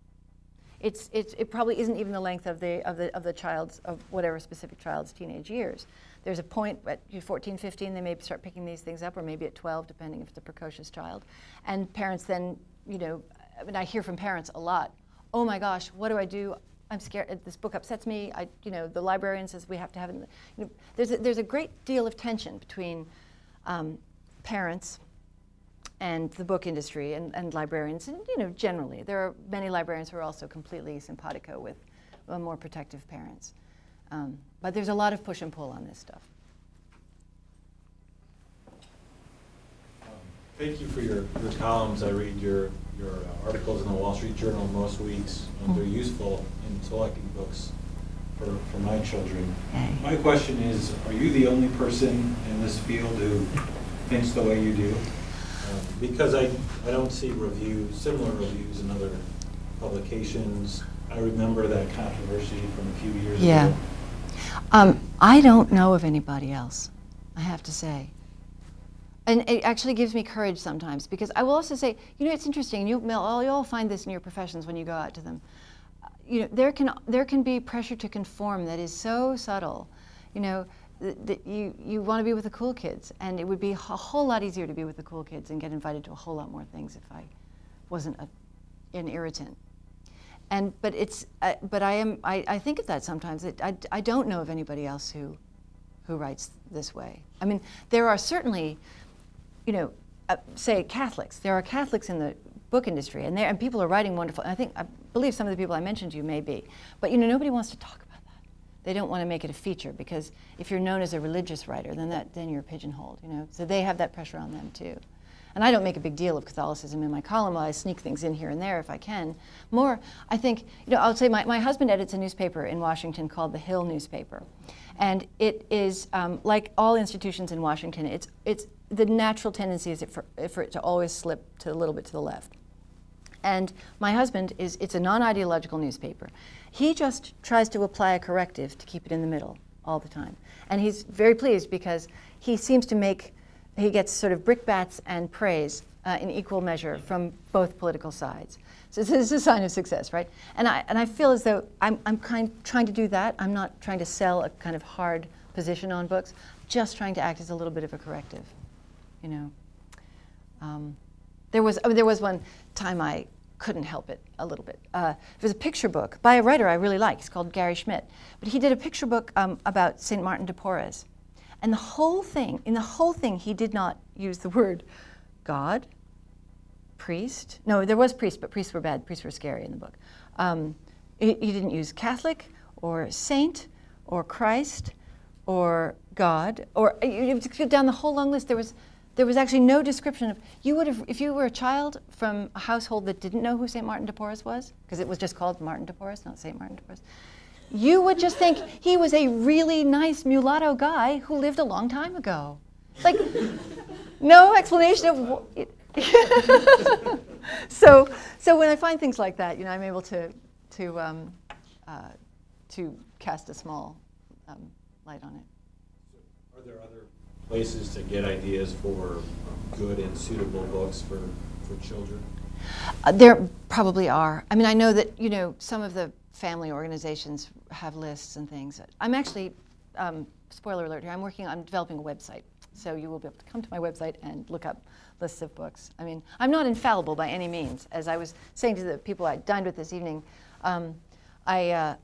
It probably isn't even the length of the child's, of whatever specific child's teenage years. There's a point at 14, 15, they may start picking these things up, or maybe at 12, depending if it's a precocious child. And parents then, I hear from parents a lot, oh my gosh, what do I do? I'm scared, this book upsets me. The librarian says we have to have it. There's a great deal of tension between parents and the book industry and librarians, and generally. There are many librarians who are also completely simpatico with more protective parents. But there's a lot of push and pull on this stuff. Thank you for your columns. I read your articles in the Wall Street Journal most weeks. They're useful in selecting books for my children. My question is, are you the only person in this field who thinks the way you do? Because I don't see similar reviews in other publications. I remember that controversy from a few years ago. I don't know of anybody else, I have to say. And it actually gives me courage sometimes, because I will also say, it's interesting, you'll all find this in your professions when you go out to them. There can be pressure to conform that is so subtle, that you want to be with the cool kids, and it would be a whole lot easier to be with the cool kids and get invited to a whole lot more things if I wasn't an irritant. But I think of that sometimes. I don't know of anybody else who writes this way. There are certainly, say Catholics. There are Catholics in the book industry, and people are writing wonderful. And I believe some of the people I mentioned to you may be, but nobody wants to talk about that. They don't want to make it a feature, because if you're known as a religious writer, then you're pigeonholed. So they have that pressure on them too. And I don't make a big deal of Catholicism in my column. I sneak things in here and there if I can. More, I think, I'll say my husband edits a newspaper in Washington called the Hill newspaper. And it is, like all institutions in Washington, it's the natural tendency is for it to always slip to a little bit to the left. And my husband it's a non-ideological newspaper. He just tries to apply a corrective to keep it in the middle all the time. And he's very pleased because he seems to he gets sort of brickbats and praise in equal measure from both political sides. So this is a sign of success, right? And I feel as though I'm trying to do that. I'm not trying to sell a kind of hard position on books, just trying to act as a little bit of a corrective, There was one time I couldn't help it a little bit. It was a picture book by a writer I really like. He's called Gary Schmidt. But he did a picture book about St. Martin de Porres. And in the whole thing, he did not use the word God, priest. No, there was priest, but priests were bad. Priests were scary in the book. He didn't use Catholic or saint or Christ or God, or you go down the whole long list. There was actually no description of, if you were a child from a household that didn't know who St. Martin de Porres was, because it was just called Martin de Porres, not St. Martin de Porres, you would just think he was a really nice mulatto guy who lived a long time ago. Like, no explanation of so when I find things like that, I'm able to cast a small light on it. Are there other places to get ideas for good and suitable books for children? There probably are. I know that some of the family organizations have lists and things. I'm actually, spoiler alert here, I'm developing a website So you will be able to come to my website and look up lists of books. I mean, I'm not infallible by any means. As I was saying to the people I dined with this evening, I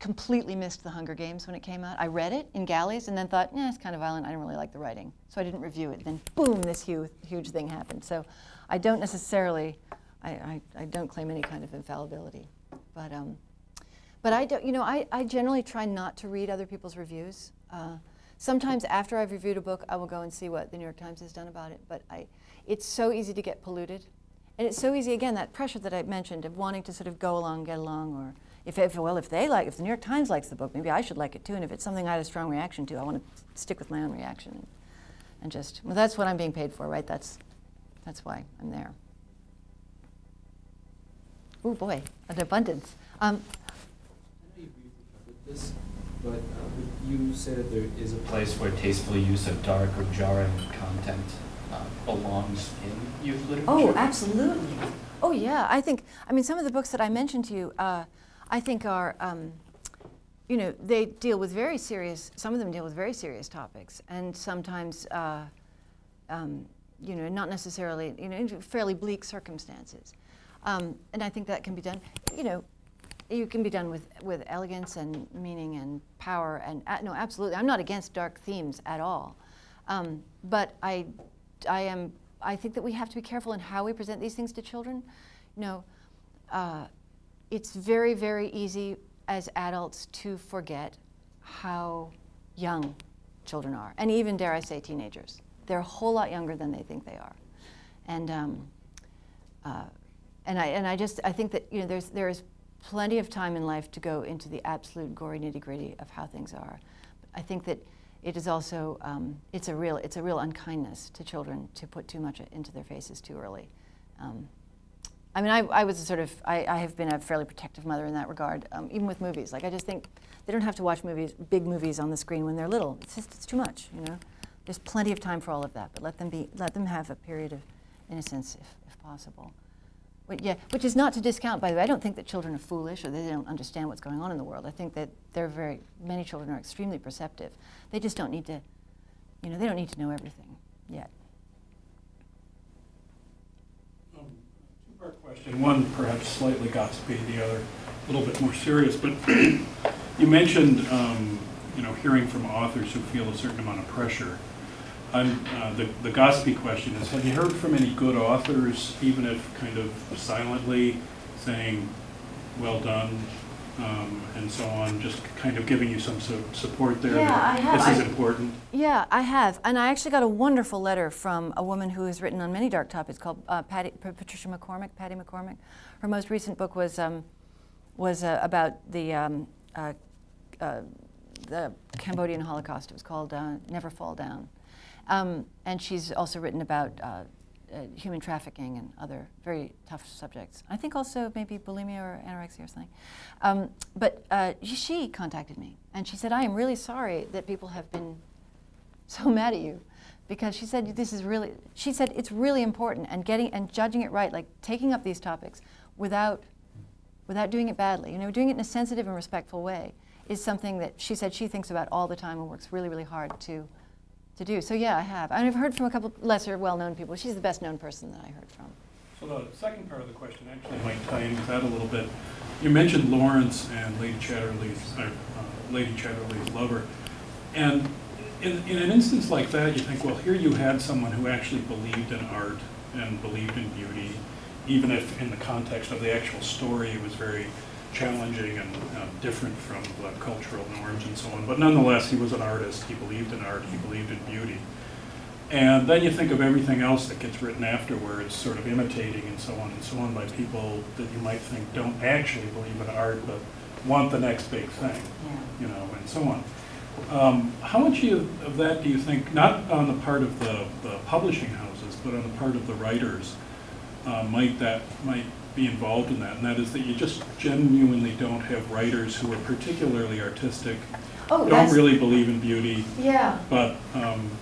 completely missed The Hunger Games when it came out. I read it in galleys and then thought, it's kind of violent. I didn't really like the writing. So I didn't review it. Then boom, this huge thing happened. So I don't necessarily, I don't claim any kind of infallibility. But I don't, I generally try not to read other people's reviews. Sometimes after I've reviewed a book, I will go and see what the New York Times has done about it. But it's so easy to get polluted. And it's so easy, again, that pressure that I mentioned of wanting to sort of go along, get along, or if the New York Times likes the book, maybe I should like it too. And if it's something I had a strong reaction to, I want to stick with my own reaction. And just, well, that's what I'm being paid for, right? That's why I'm there. Oh boy, an abundance. I know you briefly covered this, but would you say that there is a place where tasteful use of dark or jarring content belongs in youth literature? Oh, absolutely. Oh yeah, I mean, some of the books that I mentioned to you, I think are, they deal with very serious, some of them deal with very serious topics, and sometimes, not necessarily, in fairly bleak circumstances. And I think that can be done, you can be done with elegance and meaning and power and, no, absolutely. I'm not against dark themes at all. But I think that we have to be careful in how we present these things to children. It's very, very easy as adults to forget how young children are, and even, dare I say, teenagers. They're a whole lot younger than they think they are. And I think that there is plenty of time in life to go into the absolute gory nitty-gritty of how things are. I think that it is also it's a real unkindness to children to put too much into their faces too early. I mean, I was I have been a fairly protective mother in that regard, even with movies. Like, I just think they don't have to watch big movies on the screen when they're little. It's too much, There's plenty of time for all of that, but let them have a period of innocence if possible. But yeah, which is not to discount, by the way, I don't think that children are foolish or they don't understand what's going on in the world. I think that many children are extremely perceptive. They just don't need to, they don't need to know everything yet. Two-part question. One perhaps slightly gossipy, the other a little bit more serious. But you mentioned, hearing from authors who feel a certain amount of pressure. The gossipy question is, have you heard from any good authors, even if kind of silently, saying, well done, and so on, just kind of giving you some support there? Yeah, I have. This is important. Yeah, I have. And I actually got a wonderful letter from a woman who has written on many dark topics called Patty McCormick. Her most recent book was about the Cambodian Holocaust. It was called Never Fall Down. And she's also written about human trafficking and other very tough subjects. I think also maybe bulimia or anorexia or something. But she contacted me, and she said, I am really sorry that people have been so mad at you, because she said it's really important, and judging it right, like taking up these topics without doing it badly, doing it in a sensitive and respectful way, is something that she said she thinks about all the time and works really, really hard to do. So yeah, I have. And I've heard from a couple lesser well-known people. She's the best known person that I heard from. So the second part of the question actually might tie in with that a little bit. You mentioned Lawrence and Lady Chatterley's lover. And in an instance like that, you think, well, here you had someone who actually believed in art and believed in beauty, even if in the context of the actual story it was very challenging and different from the cultural norms and so on. But nonetheless, he was an artist. He believed in art. He believed in beauty. And then you think of everything else that gets written afterwards, sort of imitating and so on by people that you might think don't actually believe in art, but want the next big thing, and so on. How much of that do you think, not on the part of the publishing houses, but on the part of the writers, might be involved in that? And that is that you just genuinely don't have writers who are particularly artistic, don't really believe in beauty, but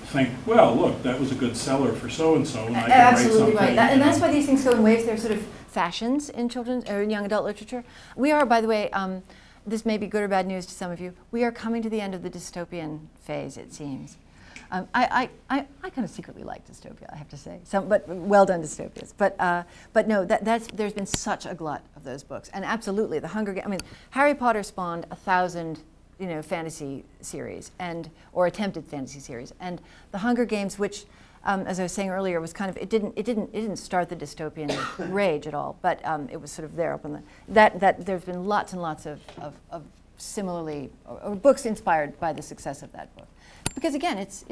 think, well, look, that was a good seller for so-and-so, and I can absolutely write something. Right. And that's why these things go in waves. They're sort of fashions in children's or in young adult literature. We are, by the way, this may be good or bad news to some of you, we are coming to the end of the dystopian phase, it seems. I kind of secretly like dystopia, I have to say. But well done dystopias. But no, there's been such a glut of those books, and absolutely the Hunger Games. I mean, Harry Potter spawned 1,000, fantasy series or attempted fantasy series, and the Hunger Games, which, as I was saying earlier, was kind of it didn't start the dystopian rage at all, but it was sort of there up on that there's been lots and lots of similarly or books inspired by the success of that book. Because again, it's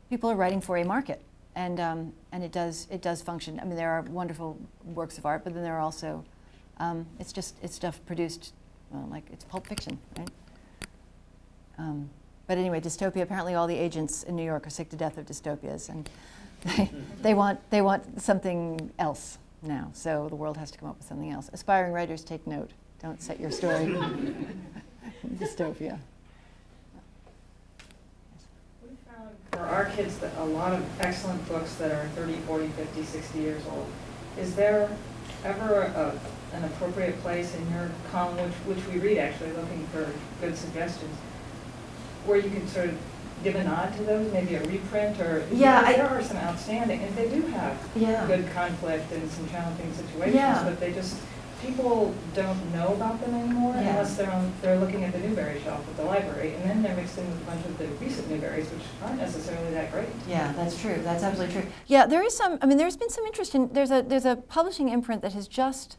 people are writing for a market, and it does function. I mean, there are wonderful works of art, but then there are also it's stuff produced like it's pulp fiction, right? But anyway, dystopia. Apparently, all the agents in New York are sick to death of dystopias, and they want something else now. So the world has to come up with something else. Aspiring writers, take note. Don't set your story dystopia. For our kids, that a lot of excellent books that are 30, 40, 50, 60 years old. Is there ever an appropriate place in your column, which we read actually, looking for good suggestions, where you can sort of give a nod to those, maybe a reprint, or there are some outstanding, and they do have good conflict and some challenging situations, but people don't know about them anymore unless they're looking at the Newbery shelf at the library, and then they're mixed in with a bunch of the recent Newberys, which aren't necessarily that great. Yeah, that's true. That's absolutely true. Yeah, there is some. I mean, there's been some interest in. There's a publishing imprint that has just.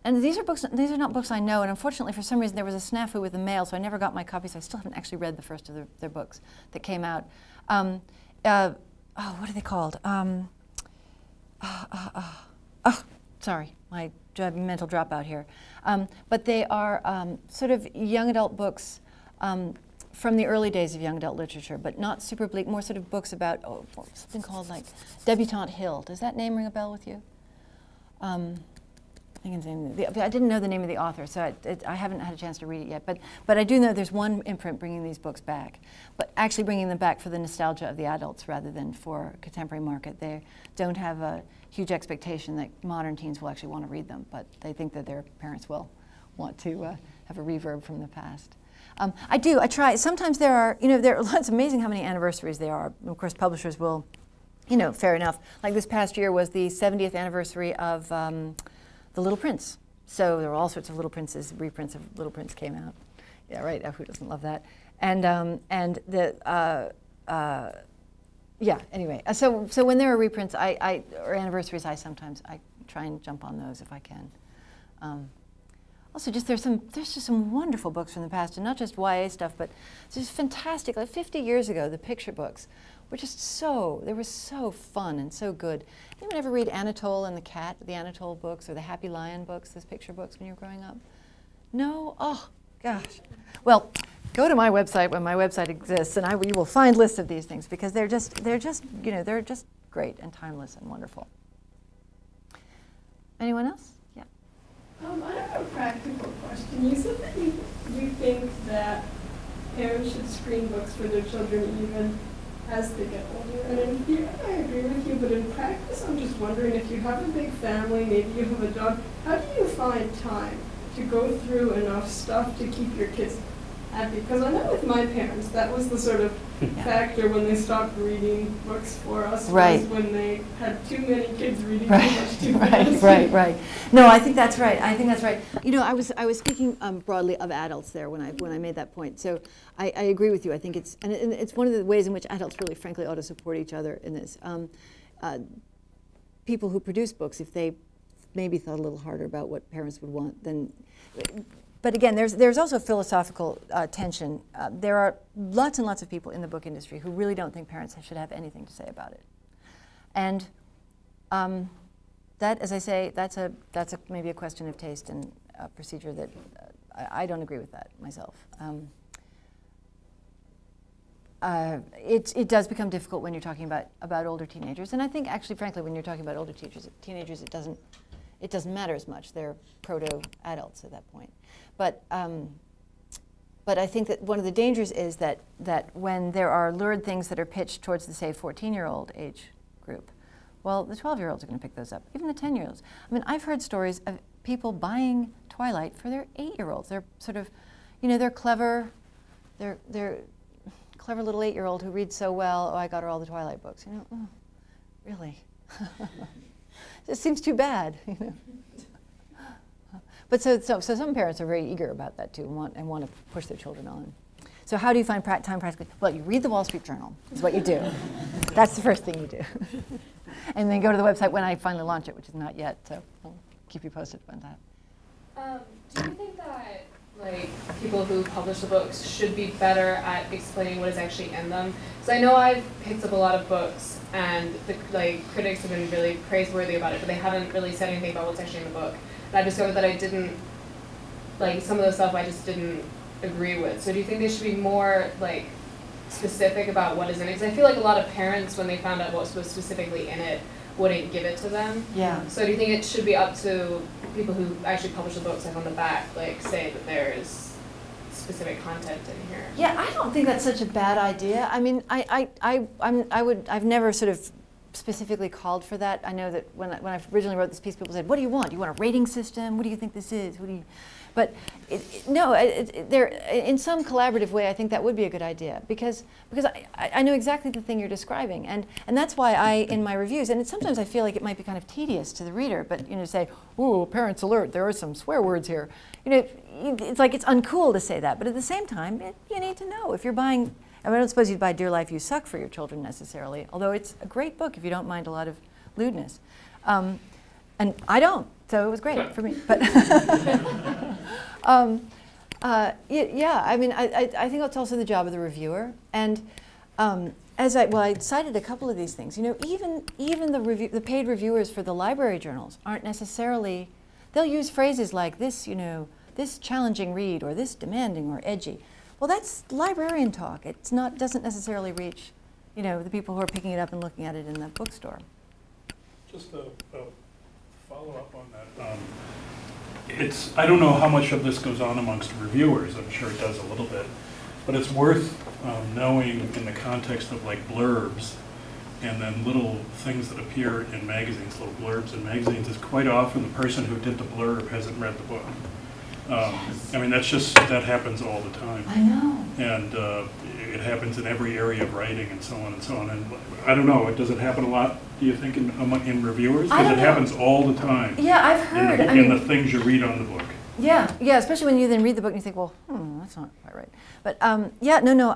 And these are books. These are not books I know. And unfortunately, for some reason, there was a snafu with the mail, so I never got my copies. I still haven't actually read the first of their books that came out. What are they called? Sorry, my mental dropout here. But they are sort of young adult books from the early days of young adult literature, but not super bleak, more sort of books about something called like Debutante Hill. Does that name ring a bell with you? I didn't know the name of the author, so I haven't had a chance to read it yet. But I do know there's one imprint bringing these books back, but actually bringing them back for the nostalgia of the adults rather than for contemporary market. They don't have a huge expectation that modern teens will actually want to read them, but they think that their parents will want to have a reverb from the past. I try. Sometimes there are, it's amazing how many anniversaries there are. Of course, publishers will, fair enough. Like this past year was the 70th anniversary of The Little Prince. So there were all sorts of Little Princes, reprints of Little Prince came out. Yeah, right, who doesn't love that? Anyway. So when there are reprints, or anniversaries, I try and jump on those if I can. Also, there's just some wonderful books from the past, and not just YA stuff, but it's just fantastic. Like 50 years ago, the picture books were just they were so fun and so good. Anyone ever read Anatole and the Cat, the Anatole books, or the Happy Lion books, those picture books when you were growing up? No? Oh, gosh. Well, go to my website when my website exists, and you will find lists of these things because they're just great and timeless and wonderful. Anyone else? Yeah. I have a practical question. You said that you think that parents should screen books for their children even as they get older. And in theory, I agree with you, but in practice, I'm just wondering if you have a big family, maybe you have a dog, how do you find time to go through enough stuff to keep your kids happy? Because I know with my parents, that was the sort of factor when they stopped reading books for us, was when they had too many kids reading too much too fast. Right. No, I think that's right. I was speaking broadly of adults there when I made that point. So I agree with you. I think it's one of the ways in which adults really, frankly, ought to support each other in this. People who produce books, if they maybe thought a little harder about what parents would want, then. But again, there's also philosophical tension. There are lots and lots of people in the book industry who really don't think parents should have anything to say about it, and that, as I say, that's maybe a question of taste and procedure that I don't agree with that myself. It does become difficult when you're talking about older teenagers, and I think actually, frankly, when you're talking about older teenagers, it doesn't matter as much. They're proto-adults at that point. But I think that one of the dangers is that when there are lurid things that are pitched towards the, say, 14-year-old age group, well, the 12-year-olds are going to pick those up, even the 10-year-olds. I mean, I've heard stories of people buying Twilight for their 8-year-olds. They're sort of, they're clever clever little 8-year-old who reads so well. Oh, I got her all the Twilight books. You know, oh, really? It seems too bad. You know. But so some parents are very eager about that too, and want to push their children on. So how do you find time practically? Well, you read the Wall Street Journal, is what you do. That's the first thing you do. And then go to the website when I finally launch it, which is not yet, so I'll keep you posted on that. Do you think that like people who publish the books should be better at explaining what is actually in them? Because I know I've picked up a lot of books and the critics have been really praiseworthy about it, but they haven't really said anything about what's actually in the book. And I discovered that I didn't, like some of the stuff I just didn't agree with. So do you think they should be more like specific about what is in it? Because I feel like a lot of parents, when they found out what was specifically in it, wouldn't give it to them. Yeah. So do you think it should be up to people who actually publish the books, like on the back, like say that there is specific content in here? Yeah, I don't think that's such a bad idea. I mean, I've never sort of specifically called for that. I know that when I originally wrote this piece, people said, "What do you want? Do you want a rating system? What do you think this is? What do you?" But there, in some collaborative way, I think that would be a good idea because I know exactly the thing you're describing, and that's why in my reviews, and sometimes I feel like it might be kind of tedious to the reader, but say, "Ooh, parents alert! There are some swear words here." It's like it's uncool to say that, but at the same time, you need to know if you're buying. I don't suppose you'd buy Dear Life, You Suck for your children necessarily, although it's a great book if you don't mind a lot of lewdness. And I don't, so it was great for me. But yeah, I mean, I think that's also the job of the reviewer. And I cited a couple of these things. Even the paid reviewers for the library journals aren't necessarily, they'll use phrases like this, this challenging read, or this demanding or edgy. Well, that's librarian talk. It's not, doesn't necessarily reach, the people who are picking it up and looking at it in the bookstore. Just a follow-up on that. I don't know how much of this goes on amongst reviewers. I'm sure it does a little bit. But it's worth knowing in the context of like blurbs and then little things that appear in magazines, little blurbs in magazines, is quite often the person who did the blurb hasn't read the book. I mean, that happens all the time. I know. And it happens in every area of writing and so on and so on. And I don't know, does it happen a lot, do you think, in reviewers? Because it happens all the time. Yeah, I've heard. In the things you read on the book. Yeah, especially when you then read the book and you think, well, that's not quite right. But yeah, no,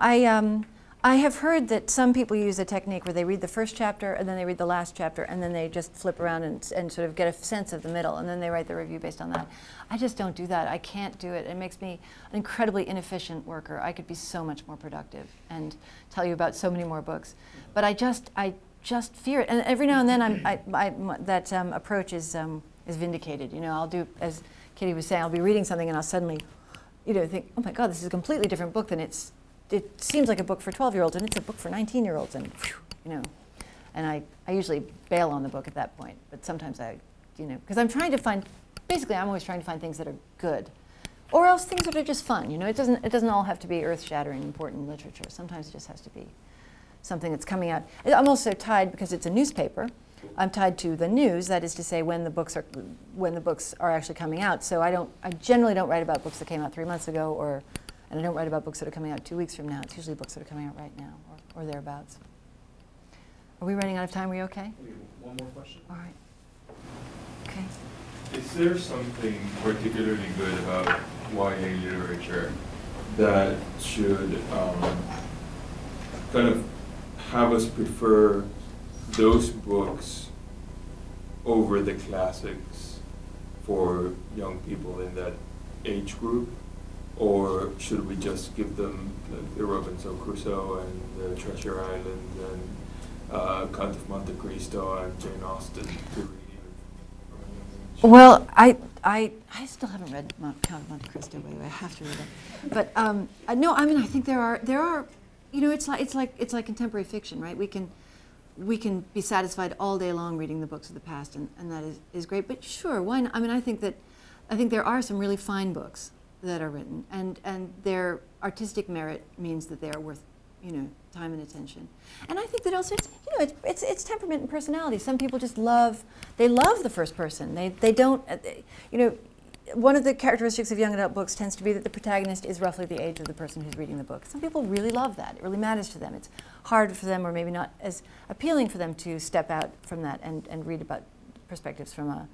I have heard that some people use a technique where they read the first chapter and then they read the last chapter and then they just flip around and sort of get a sense of the middle and then they write the review based on that. I just don't do that. I can't do it. It makes me an incredibly inefficient worker. I could be so much more productive and tell you about so many more books. But I just fear it. And every now and then that approach is vindicated. I'll do, as Kitty was saying, I'll be reading something and I'll suddenly think, oh my God, this is a completely different book than it seems like a book for 12-year-olds, and it's a book for 19-year-olds, and and I usually bail on the book at that point. But sometimes because I'm trying to find, basically, I'm always trying to find things that are good, or else things that are just fun. It doesn't all have to be earth-shattering, important literature. Sometimes it just has to be something that's coming out. I'm also tied, because it's a newspaper. I'm tied to the news, that is to say, when the books are actually coming out. So I generally don't write about books that came out 3 months ago, and I don't write about books that are coming out 2 weeks from now. It's usually books that are coming out right now, or thereabouts. Are we running out of time? Are we okay? One more question. All right. Okay. Is there something particularly good about YA literature that should kind of have us prefer those books over the classics for young people in that age group? Or should we just give them like the Robinson Crusoe and the Treasure Island and Count of Monte Cristo and Jane Austen to read? Well, I still haven't read Count of Monte Cristo, by the way. I have to read it. But no, I mean, I think there are, it's like contemporary fiction, right? We can be satisfied all day long reading the books of the past, and that is great. But sure, why not? I mean, I think there are some really fine books that are written, and their artistic merit means that they are worth, time and attention. And I think that also it's temperament and personality. Some people just love the first person. They don't, one of the characteristics of young adult books tends to be that the protagonist is roughly the age of the person who's reading the book. Some people really love that. It really matters to them. It's hard for them, or maybe not as appealing for them, to step out from that and read about perspectives from a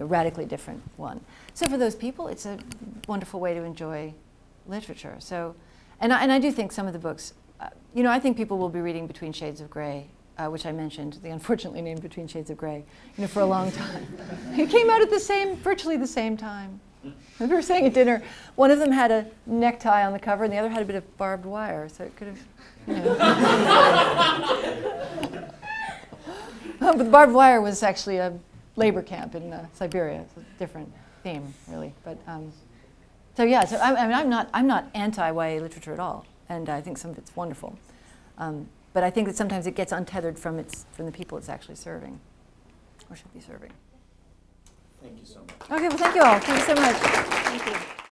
radically different one. So for those people, it's a wonderful way to enjoy literature. So, and I do think some of the books, I think people will be reading Between Shades of Grey, which I mentioned, the unfortunately named Between Shades of Grey, for a long time. It came out at virtually the same time. We were saying at dinner, one of them had a necktie on the cover, and the other had a bit of barbed wire, so it could have, But the barbed wire was actually a labor camp in Siberia. It's a different theme, really. But so yeah, so I'm not anti-YA literature at all, and I think some of it's wonderful. But I think that sometimes it gets untethered from the people it's actually serving, or should be serving. Thank you so much. Okay, well, thank you all. Thank you so much. Thank you.